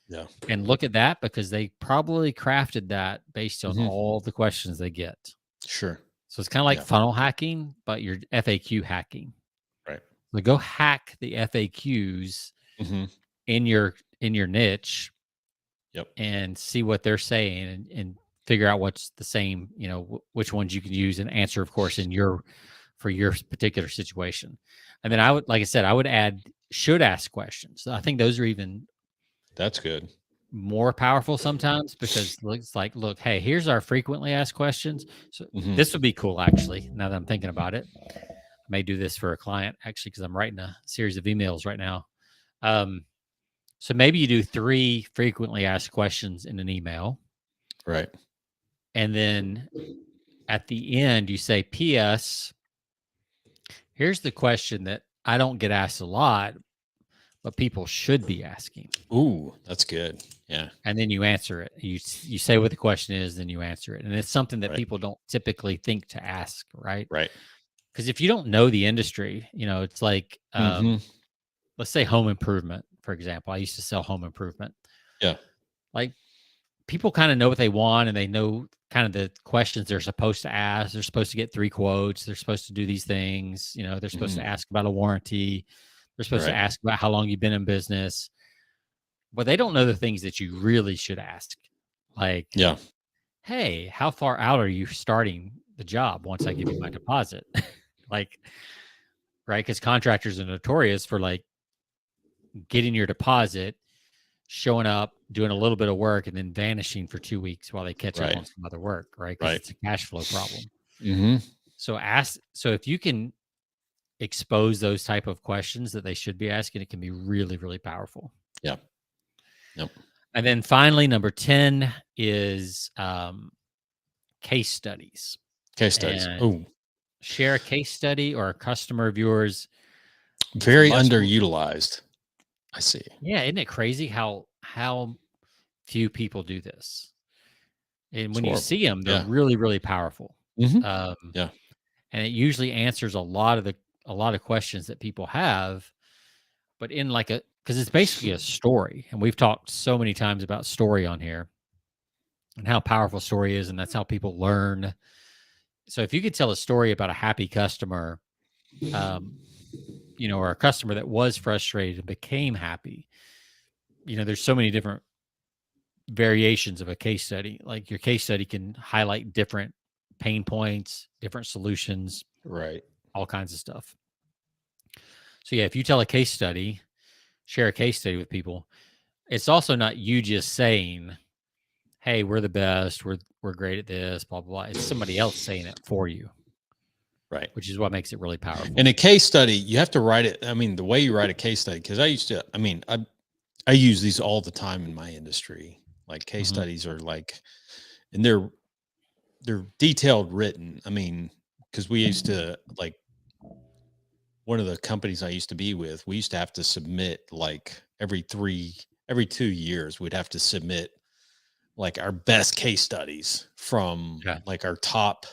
S1: Yeah.
S2: and look at that, because they probably crafted that based on
S1: Hmm.
S2: all the questions they get.
S1: Sure.
S2: So it's kind of like
S1: Yeah.
S2: funnel hacking, but you're FAQ hacking.
S1: Right.
S2: So go hack the FAQs
S1: Hmm.
S2: in your niche
S1: Yep.
S2: and see what they're saying, and figure out what's the same, which ones you can use and answer, of course, for your particular situation. And then I would, like I said, I would add should ask questions. I think those are even
S1: That's good.
S2: more powerful sometimes, because it's like, look, hey, here's our frequently asked questions. So
S1: Hmm.
S2: this would be cool, actually, now that I'm thinking about it. I may do this for a client, actually, because I'm writing a series of emails right now. So maybe you do 3 frequently asked questions in an email,
S1: Right.
S2: and then at the end you say, "P.S. Here's the question that I don't get asked a lot, but people should be asking."
S1: Ooh, that's good. Yeah.
S2: And then you answer it. You say what the question is, then you answer it, and it's something that
S1: Right.
S2: people don't typically think to ask, right?
S1: Right.
S2: Because if you don't know the industry, it's like,
S1: Hmm.
S2: let's say home improvement, for example. I used to sell home improvement.
S1: Yeah.
S2: Like, people kind of know what they want, and they know kind of the questions they're supposed to ask. They're supposed to get 3 quotes. They're supposed to do these things. They're supposed to
S1: Hmm.
S2: ask about a warranty. They're supposed to
S1: Right.
S2: ask about how long you've been in business. But they don't know the things that you really should ask. Like,
S1: Yeah.
S2: hey, how far out are you starting the job once I give you my deposit? Like, right? Because contractors are notorious for like getting your deposit, showing up, doing a little bit of work, and then vanishing for 2 weeks while they catch up
S1: Right.
S2: on some other work, right? Because
S1: Right.
S2: it's a cash flow problem.
S1: Hmm.
S2: So if you can expose those type of questions that they should be asking, it can be really, really powerful.
S1: Yeah. Yep.
S2: And then finally, number 10 is case studies.
S1: Case studies.
S2: And
S1: Oh,
S2: share a case study or a customer of yours. It's
S1: very
S2: much
S1: underutilized. I see.
S2: Yeah, isn't it crazy how few people do this? And
S1: It's
S2: when you
S1: horrible.
S2: see them, they're
S1: Yeah.
S2: really, really powerful.
S1: Hmm.
S2: Um,
S1: Yeah.
S2: and it usually answers a lot of questions that people have, but in like because it's basically a story, and we've talked so many times about story on here and how powerful story is, and that's how people learn. So if you could tell a story about a happy customer, um, or a customer that was frustrated and became happy, there's so many different variations of a case study. Like, your case study can highlight different pain points, different solutions,
S1: Right.
S2: all kinds of stuff. So yeah, if you tell a case study, share a case study with people, it's also not you just saying, "Hey, we're the best. We're great at this, blah blah blah." It's somebody else saying it for you,
S1: Right.
S2: which is what makes it really powerful.
S1: In a case study, you have to write it. I mean, the way you write a case study, because I use these all the time in my industry. Like, case
S2: Mhm.
S1: studies are like, and they're detailed written. I mean, because we used to, like, one of the companies I used to be with, we used to have to submit like every 2 years, we'd have to submit like our best case studies from
S2: Yeah.
S1: like our top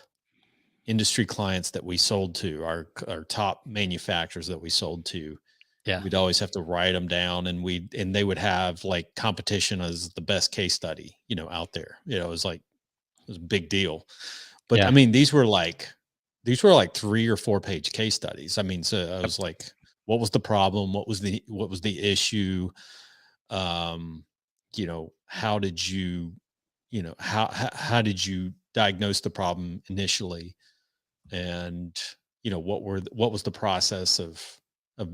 S1: industry clients that we sold to, our top manufacturers that we sold to.
S2: Yeah.
S1: We'd always have to write them down, and they would have like competition as the best case study, out there. It was like, it was a big deal. But I
S2: Yeah.
S1: mean, these were like 3 or 4 page case studies. I mean, so I
S2: Yep.
S1: was like, what was the problem? What was the issue? Um, how did you, how did you diagnose the problem initially? And, what was the process of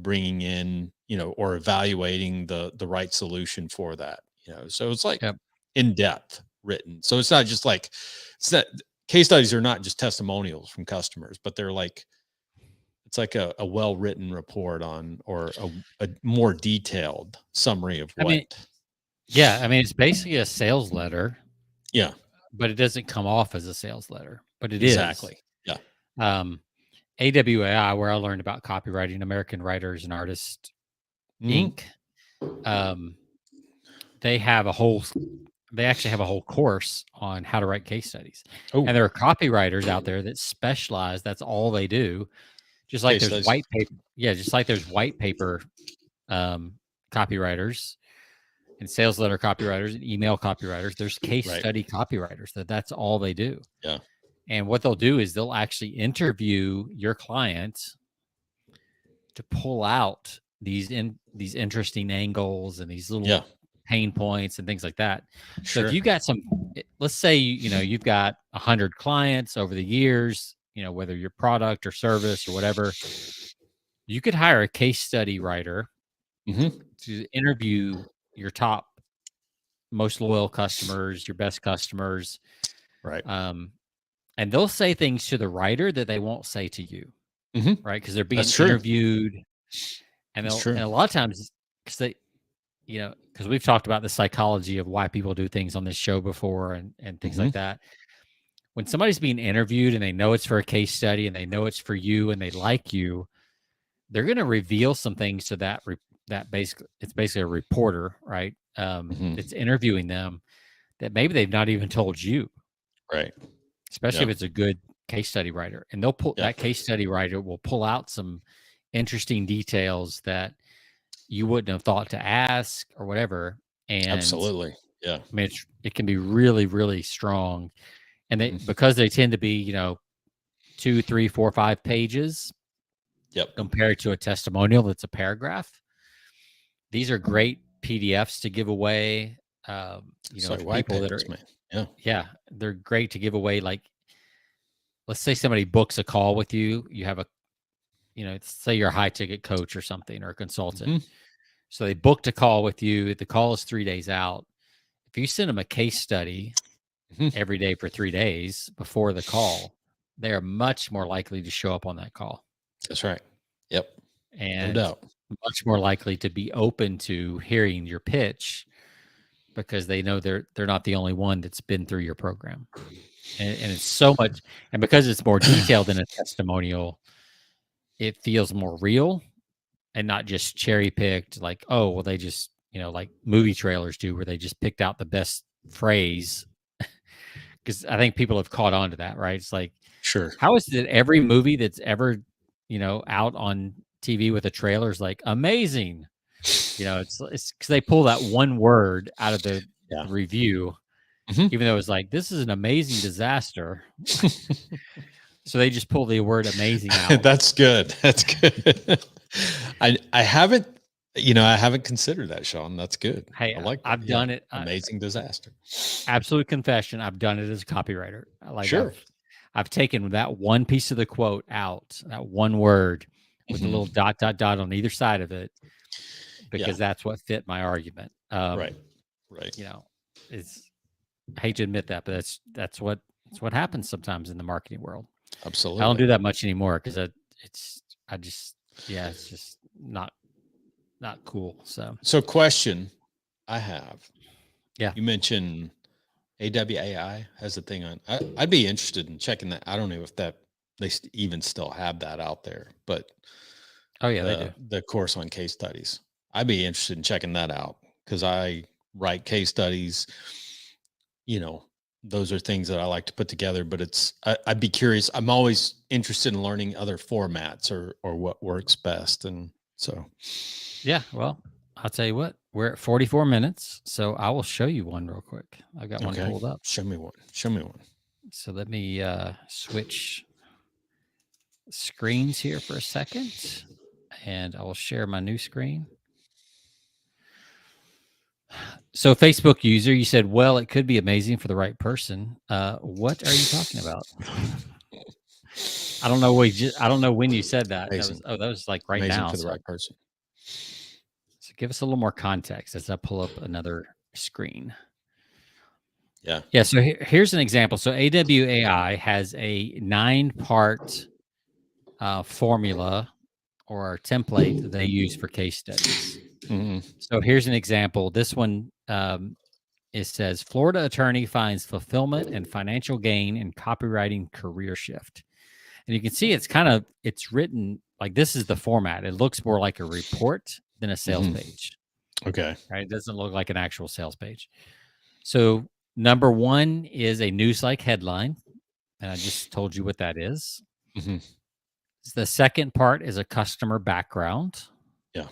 S1: bringing in, or evaluating the right solution for that? So it's like
S2: Yep.
S1: in depth written. So it's not just like, it's not, case studies are not just testimonials from customers, but they're like, it's like a well-written report on, or a more detailed summary of
S2: I
S1: what.
S2: mean, yeah, I mean, it's basically a sales letter,
S1: Yeah,
S2: but it doesn't come off as a sales letter, but it
S1: exactly. Yeah.
S2: is. AWAI, where I learned about copywriting, American Writers and Artists
S1: Mhm.
S2: Inc. They actually have a whole course on how to write case studies.
S1: Oh,
S2: And there are copywriters out there that specialize. That's all they do. Just like
S1: case
S2: there's
S1: studies.
S2: white paper. Yeah. Just like there's white paper copywriters and sales letter copywriters and email copywriters. There's case
S1: Right.
S2: study copywriters that's all they do.
S1: Yeah.
S2: And what they'll do is they'll actually interview your client to pull out these interesting angles and these little
S1: Yeah.
S2: pain points and things like that. So
S1: Sure.
S2: if you got let's say, you've got 100 clients over the years, whether your product or service or whatever, you could hire a case study writer to interview your top, most loyal customers, your best customers.
S1: Right.
S2: And they'll say things to the writer that they won't say to you, right? Because they're being
S1: That's true.
S2: interviewed. And,
S1: That's true.
S2: and a lot of times, because because we've talked about the psychology of why people do things on this show before and things like that. When somebody's being interviewed and they know it's for a case study and they know it's for you and they like you, they're going to reveal some things to that it's basically a reporter, right? It's interviewing them that maybe they've not even told you,
S1: right?
S2: Especially if it's a good case study writer, and they'll pull that case study writer will pull out some interesting details that you wouldn't have thought to ask or whatever. And
S1: absolutely, yeah.
S2: I mean, it can be really, really strong, and because they tend to be 2, 3, 4, 5 pages.
S1: Yep.
S2: Compared to a testimonial that's a paragraph. These are great PDFs to give away. To people that are they're great to give away. Like, let's say somebody books a call with you. You have say you're a high ticket coach or something, or a consultant. So they booked a call with you. The call is 3 days out. If you send them a case study every day for 3 days before the call, they are much more likely to show up on that call.
S1: That's right. Yep.
S2: And
S1: no doubt.
S2: Much more likely to be open to hearing your pitch, because they know they're not the only one that's been through your program. And it's so much, and because it's more detailed than a testimonial, it feels more real and not just cherry picked, like, oh, well, they just, like movie trailers do, where they just picked out the best phrase. Because I think people have caught on to that, right? It's like,
S1: sure,
S2: how is it every movie that's ever, out on TV with a trailer is like amazing? It's because they pull that one word out of the review, even though it's like, this is an amazing disaster. So they just pull the word amazing out.
S1: That's good. That's good. I haven't considered that, Sean. That's good.
S2: Hey,
S1: I like that.
S2: I've done it.
S1: Amazing disaster.
S2: Absolute confession. I've done it as a copywriter. Like,
S1: sure.
S2: I've taken that one piece of the quote out, that one word with a little ... on either side of it, because that's what fit my argument.
S1: Right.
S2: I hate to admit that, but that's what happens sometimes in the marketing world.
S1: Absolutely.
S2: I don't do that much anymore, because it's just not cool. So
S1: question I have.
S2: Yeah.
S1: You mentioned AWAI has a thing on. I'd be interested in checking that. I don't know if that they even still have that out there, but
S2: they do
S1: the course on case studies. I'd be interested in checking that out, because I write case studies. Those are things that I like to put together, but I'd be curious. I'm always interested in learning other formats or what works best. And so,
S2: yeah, well, I'll tell you what, we're at 44 minutes. So I will show you one real quick. I got one pulled up.
S1: Show me one.
S2: So let me switch screens here for a second, and I will share my new screen. So Facebook user, you said, well, it could be amazing for the right person. What are you talking about? I don't know. I don't know when you said that. That was like right
S1: amazing
S2: now.
S1: For the right person.
S2: So give us a little more context as I pull up another screen.
S1: Yeah.
S2: Yeah. So here's an example. So AWAI has a 9-part formula or template that they use for case studies.
S1: Mhm.
S2: So here's an example. This one, it says Florida attorney finds fulfillment and financial gain in copywriting career shift. And you can see it's written like this is the format. It looks more like a report than a sales
S1: Mhm.
S2: page,
S1: Okay.
S2: right? It doesn't look like an actual sales page. So number one is a news-like headline. And I just told you what that is.
S1: Mhm.
S2: The second part is a customer background.
S1: Yeah.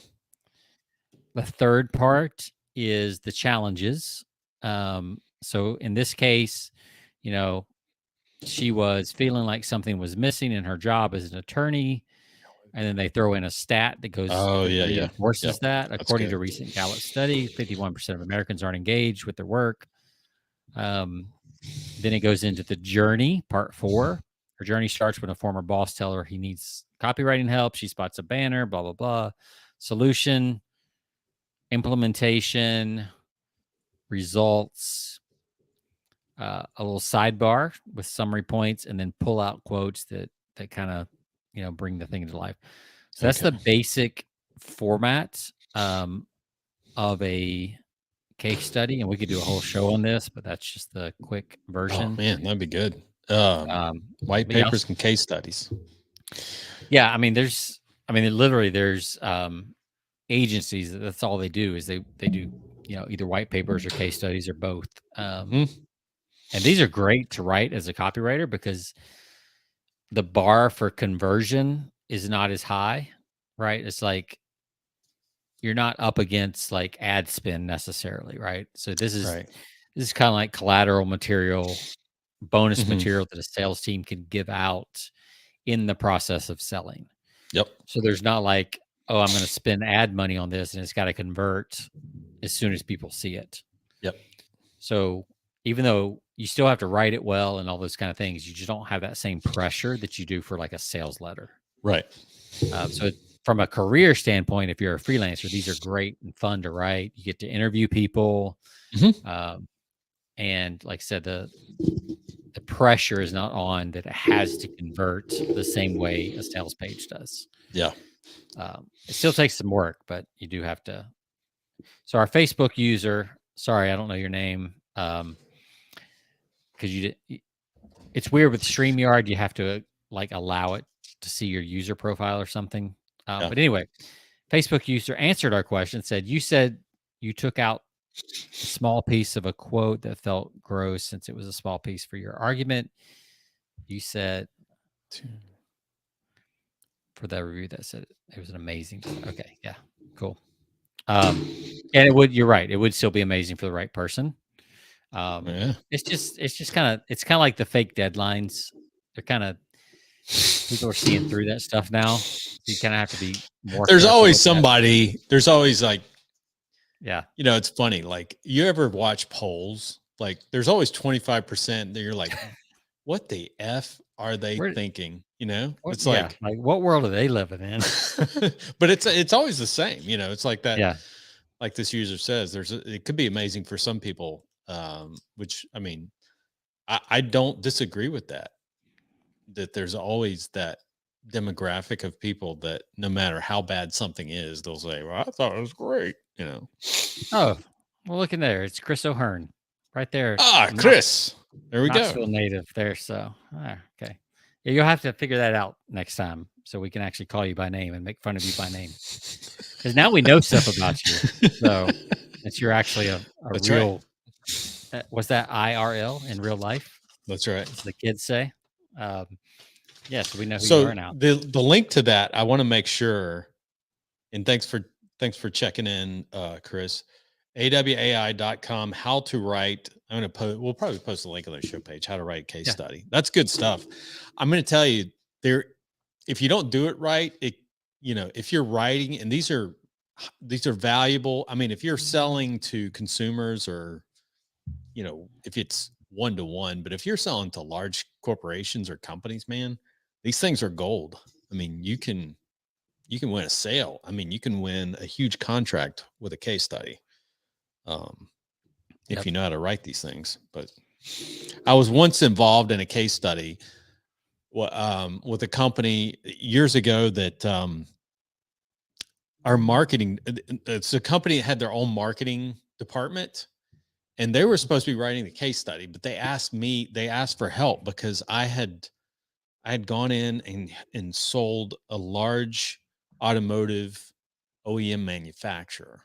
S2: The third part is the challenges. So in this case, you know, she was feeling like something was missing in her job as an attorney. And then they throw in a stat that
S1: Oh, yeah, yeah. Yep.
S2: reinforces that.
S1: That's
S2: According
S1: good.
S2: to a recent Gallup study, 51% of Americans aren't engaged with their work. Then it goes into the journey, part 4. Her journey starts when a former boss tells her he needs copywriting help. She spots a banner, blah, blah, blah. Solution, implementation, results, a little sidebar with summary points, and then pull out quotes that kind of bring the thing to life. So that's
S1: Okay.
S2: the basic format of a case study, and we could do a whole show on this, but that's just the quick
S1: Oh
S2: version.
S1: man, that'd be good. White
S2: But yeah,
S1: papers and case studies.
S2: yeah. I mean, literally, there's agencies that's all they do is they do either white papers or case studies or both.
S1: Mhm.
S2: And these are great to write as a copywriter because the bar for conversion is not as high, right? It's like you're not up against like ad spend necessarily, right? So this is
S1: Right.
S2: kind of like collateral material, bonus
S1: Mhm.
S2: material that a sales team can give out in the process of selling.
S1: Yep.
S2: So there's not like, oh, I'm going to spend ad money on this and it's got to convert as soon as people see it.
S1: Yep.
S2: So even though you still have to write it well and all those kind of things, you just don't have that same pressure that you do for like a sales letter.
S1: Right.
S2: So from a career standpoint, if you're a freelancer, these are great and fun to write. You get to interview people.
S1: Mhm.
S2: And like I said, the pressure is not on that it has to convert the same way a sales page does.
S1: Yeah.
S2: It still takes some work, but you do have to. So our Facebook user, sorry, I don't know your name, because it's weird with StreamYard. You have to like allow it to see your user profile or something.
S1: Yeah.
S2: But anyway, Facebook user answered our question, said, you said you took out a small piece of a quote that felt gross since it was a small piece for your argument. You said for that review that said it was an amazing. Okay. Yeah. Cool. And you're right. It would still be amazing for the right person.
S1: Yeah.
S2: It's just kind of like the fake deadlines. They're kind of, people are seeing through that stuff now. So you kind of have to be more
S1: There's
S2: careful
S1: always
S2: with that.
S1: somebody. There's always like,
S2: Yeah.
S1: it's funny. Like you ever watch polls? Like there's always 25% that you're like, what the F are they thinking? It's like
S2: what world are they living in?
S1: but it's always the same. It's like that.
S2: Yeah.
S1: Like this user says, it could be amazing for some people. Which I mean, I don't disagree with that. That there's always that demographic of people that no matter how bad something is, they'll say, "Well, I thought it was great."
S2: Oh, well, look in there. It's Chris O'Hearn right there.
S1: Chris. There we
S2: Knoxville
S1: go.
S2: native there. So, okay. Yeah, you'll have to figure that out next time so we can actually call you by name and make fun of you by name. Because now we know stuff about you. So that you're actually a
S1: That's
S2: real, was that IRL in real life?
S1: That's right.
S2: As the kids say. Yeah, so we know who you
S1: So
S2: are now.
S1: the link to that, I want to make sure, and thanks for checking in, Chris. awai.com, how to write. I'm going to post, we'll probably post a link on the show page, how to write a case study. That's good stuff. I'm going to tell you if you don't do it right, if you're writing, and these are valuable. I mean, if you're selling to consumers or, if it's one-to-one, but if you're selling to large corporations or companies, man, these things are gold. I mean, you can win a sale. I mean, you can win a huge contract with a case study. if
S2: Yep.
S1: you know how to write these things. But I was once involved in a case study with a company years ago that our marketing, it's a company that had their own marketing department, and they were supposed to be writing the case study, but they asked for help because I had gone in and sold a large automotive OEM manufacturer,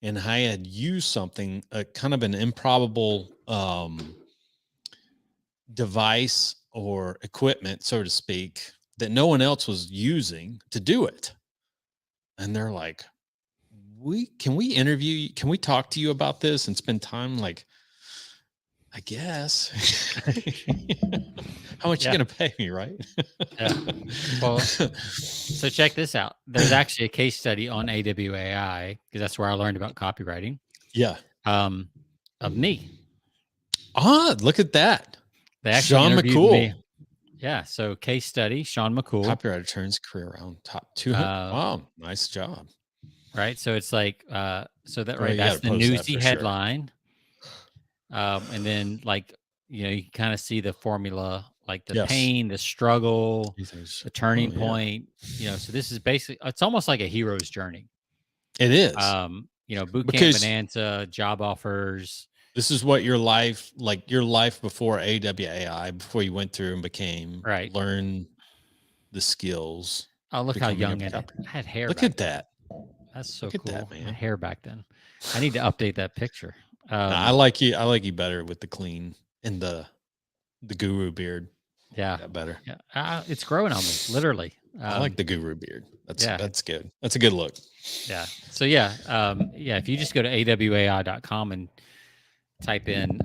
S1: and I had used something, kind of an improbable device or equipment, so to speak, that no one else was using to do it. And they're like, can we interview you? Can we talk to you about this and spend time? Like, I guess. How much
S2: Yeah.
S1: you gonna pay me, right?
S2: Yeah. Well, so check this out. There's actually a case study on AWAI, because that's where I learned about copywriting,
S1: Yeah.
S2: of me.
S1: Look at that.
S2: They actually
S1: Sean
S2: interviewed
S1: McCool,
S2: me. Yeah. So case study, Sean McCool.
S1: copywriter turns career around top 200. Wow, nice job.
S2: Right. So it's like, so that, right.
S1: You
S2: That's
S1: gotta
S2: the
S1: post that
S2: newsy
S1: for sure.
S2: headline. And then, like, you know, you kind of see the formula, like the
S1: Yes.
S2: pain, the struggle,
S1: The
S2: the turning point, you know. So this is basically, it's almost like a hero's journey.
S1: It is.
S2: You know, boot camp
S1: Because
S2: bonanza, job offers.
S1: this is what your life, like your life before AWAI, before you went through and became,
S2: Right.
S1: learn the skills.
S2: Oh, look how
S1: becoming
S2: young
S1: a
S2: I had hair.
S1: Look
S2: back
S1: at
S2: then.
S1: that.
S2: That's so
S1: Look at
S2: cool.
S1: that,
S2: I
S1: man.
S2: had hair back then. I need to update that picture.
S1: I like you better with the clean and the guru beard.
S2: Yeah.
S1: That better.
S2: Yeah. It's growing on me, literally.
S1: I like the guru beard. That's good. That's a good look.
S2: Yeah. So yeah. If you just go to awai.com and type in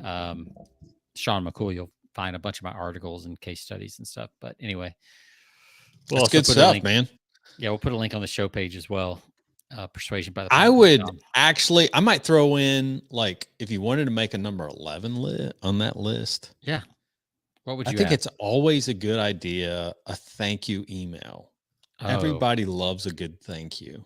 S2: Sean McCool, you'll find a bunch of my articles and case studies and stuff. But anyway,
S1: that's good stuff, man.
S2: Yeah, we'll put a link on the show page as well. Persuasion by the
S1: I would actually, I might throw in, like, if you wanted to make a number 11 on that list.
S2: Yeah. What would you
S1: I think
S2: add?
S1: it's always a good idea, a thank you email. Everybody loves a good thank you,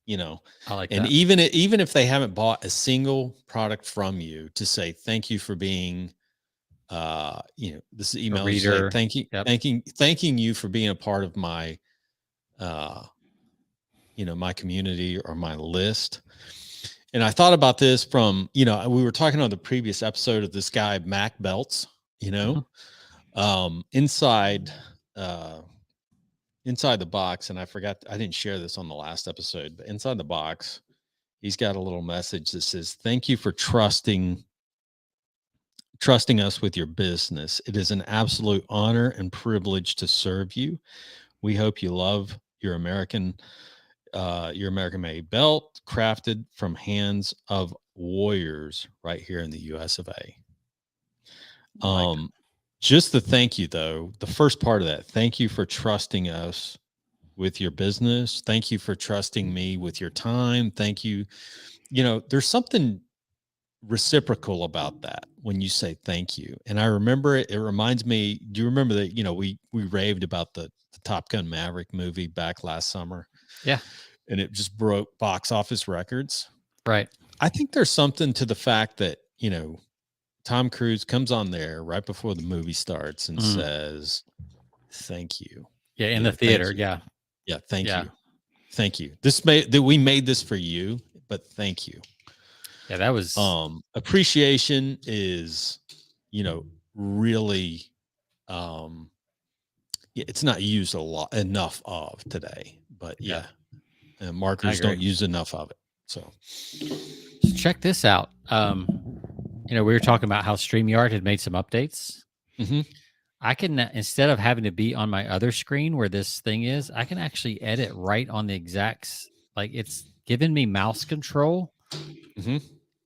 S1: you know.
S2: I like
S1: and
S2: that.
S1: even if they haven't bought a single product from you, to say thank you for being, you know, this email is
S2: reader.
S1: thank you, thanking you for being a part of my you know, my community or my list. And I thought about this from, you know, we were talking on the previous episode of this guy, Mac Belts, you know, inside the box. And I didn't share this on the last episode, but inside the box, he's got a little message that says, thank you for trusting us with your business. It is an absolute honor and privilege to serve you. We hope you love your American made belt, crafted from hands of warriors right here in the US of A. Just the thank you, though, the first part of that, thank you for trusting us with your business. Thank you for trusting me with your time. Thank you. You know, there's something reciprocal about that when you say thank you. And I remember it reminds me, do you remember that, you know, we raved about the Top Gun Maverick movie back last summer?
S2: Yeah.
S1: And it just broke box office records.
S2: Right.
S1: I think there's something to the fact that, you know, Tom Cruise comes on there right before the movie starts and says, thank you.
S2: Yeah. In the theater. Yeah.
S1: Yeah. Thank you. Thank you. We made this for you, but thank you.
S2: Yeah. That was,
S1: appreciation is, you know, really, it's not used enough of today, but yeah. And marketers don't use enough of it. So
S2: check this out. You know, we were talking about how StreamYard had made some updates. I can, instead of having to be on my other screen where this thing is, I can actually edit right on the exacts. Like, it's given me mouse control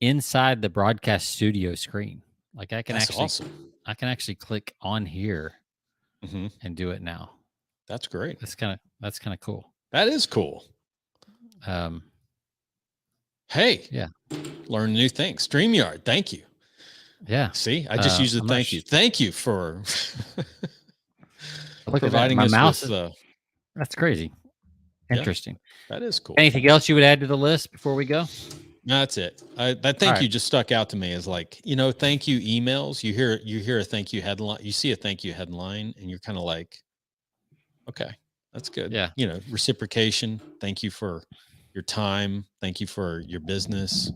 S2: inside the broadcast studio screen. Like, I can I can actually click on here and do it now.
S1: That's great.
S2: That's kind of cool.
S1: That is cool. Hey,
S2: yeah,
S1: learn new things. StreamYard, thank you.
S2: Yeah.
S1: See, I just used the thank you. Thank you for providing us with
S2: that's crazy. Interesting.
S1: Yeah, that is cool.
S2: Anything else you would add to the list before we go?
S1: That's it. That
S2: All
S1: thank you
S2: right.
S1: just stuck out to me as like, thank you emails. You hear a thank you headline, you see a thank you headline, and you're kind of like, okay, that's good.
S2: Yeah.
S1: Reciprocation. Thank you for your time. Thank you for your business.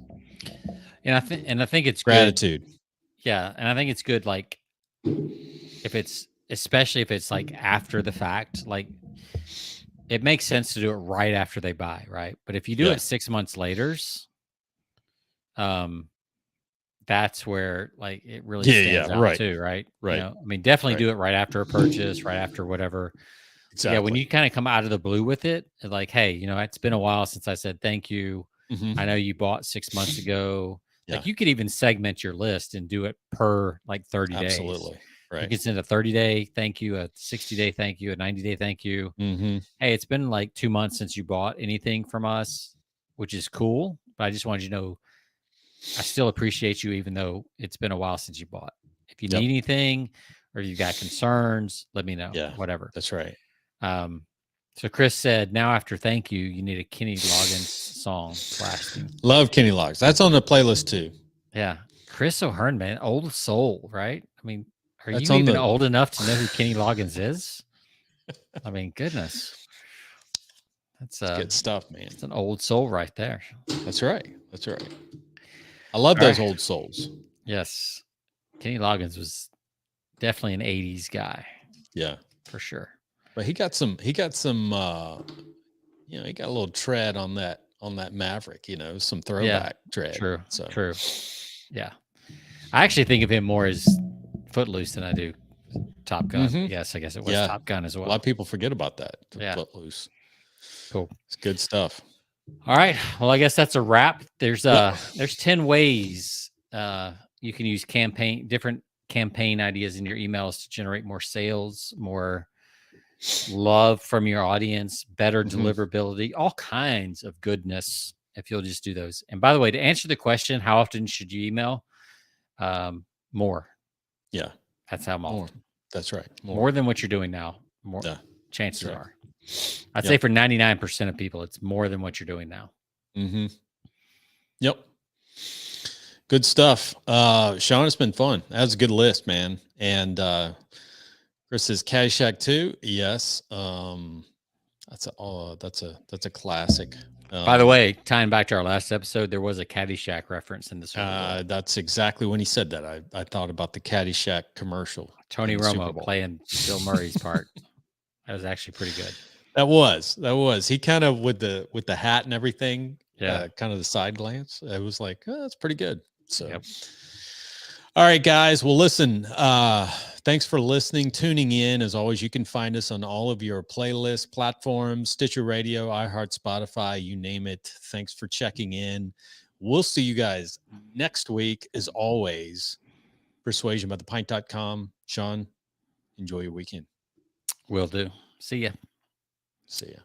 S2: And I think it's good.
S1: Gratitude.
S2: Yeah. And I think it's good, like, especially if it's like after the fact, like it makes sense to do it right after they buy, right? But if you do
S1: Yeah.
S2: it 6 months later, that's where like it really stands out
S1: right.
S2: too, right?
S1: Right.
S2: I mean, definitely
S1: Right.
S2: do it right after a purchase, right after whatever.
S1: Exactly.
S2: Yeah, when you kind of come out of the blue with it, like, hey, it's been a while since I said thank you.
S1: Mhm.
S2: I know you bought 6 months ago.
S1: Yeah.
S2: Like you could even segment your list and do it per like 30 days.
S1: Absolutely.
S2: You
S1: Right.
S2: can send a 30-day thank you, a 60-day thank you, a 90-day thank you.
S1: Mm-hmm.
S2: Hey, it's been like 2 months since you bought anything from us, which is cool. But I just wanted you to know I still appreciate you, even though it's been a while since you bought. If you
S1: Yep.
S2: need anything or you've got concerns, let me know.
S1: Yeah.
S2: Whatever.
S1: That's right.
S2: So Chris said, now after thank you, you need a Kenny Loggins song blasting.
S1: Love Kenny Loggins. That's on the playlist too.
S2: Yeah. Chris O'Hearn, man, old soul, right? I mean, are
S1: That's
S2: you
S1: on
S2: even
S1: the-
S2: old enough to know who Kenny Loggins is? I mean, goodness. That's
S1: good stuff, man.
S2: It's an old soul right there.
S1: That's right. That's right. I love
S2: All
S1: those
S2: right.
S1: old souls.
S2: Yes. Kenny Loggins was definitely an 80s guy.
S1: Yeah.
S2: For sure.
S1: But he got some he got a little tread on that Maverick, some throwback tread.
S2: True.
S1: So
S2: True. Yeah. I actually think of him more as Footloose than I do Top Gun.
S1: Mhm.
S2: Yes, I guess it was
S1: Yeah.
S2: Top Gun as well.
S1: A lot of people forget about that.
S2: Yeah.
S1: Footloose.
S2: Cool.
S1: It's good stuff.
S2: All right. Well, I guess that's a wrap. There's 10 ways you can use different campaign ideas in your emails to generate more sales, more love from your audience, better deliverability, all kinds of goodness if you'll just do those. And by the way, to answer the question, how often should you email? More.
S1: Yeah.
S2: That's how
S1: More.
S2: often.
S1: That's right.
S2: More than what you're doing now. More chances
S1: right.
S2: are. I'd say for 99% of people, it's more than what you're doing now.
S1: Mm-hmm. Yep. Good stuff. Sean, it's been fun. That was a good list, man. And Chris says Caddyshack 2. Yes. That's a classic.
S2: By the way, tying back to our last episode, there was a Caddyshack reference in this one.
S1: That's exactly when he said that. I thought about the Caddyshack commercial.
S2: Tony Romo playing Bill Murray's part. That was actually pretty good.
S1: That was. He kind of with the hat and everything.
S2: Yeah.
S1: Kind of the side glance. It was like, oh, that's pretty good. So, All right, guys. Well, listen, thanks for listening, tuning in. As always, you can find us on all of your playlist platforms, Stitcher Radio, iHeart, Spotify, you name it. Thanks for checking in. We'll see you guys next week. As always, persuasionbythepint.com. Sean, enjoy your weekend.
S2: Will do. See ya.
S1: See ya.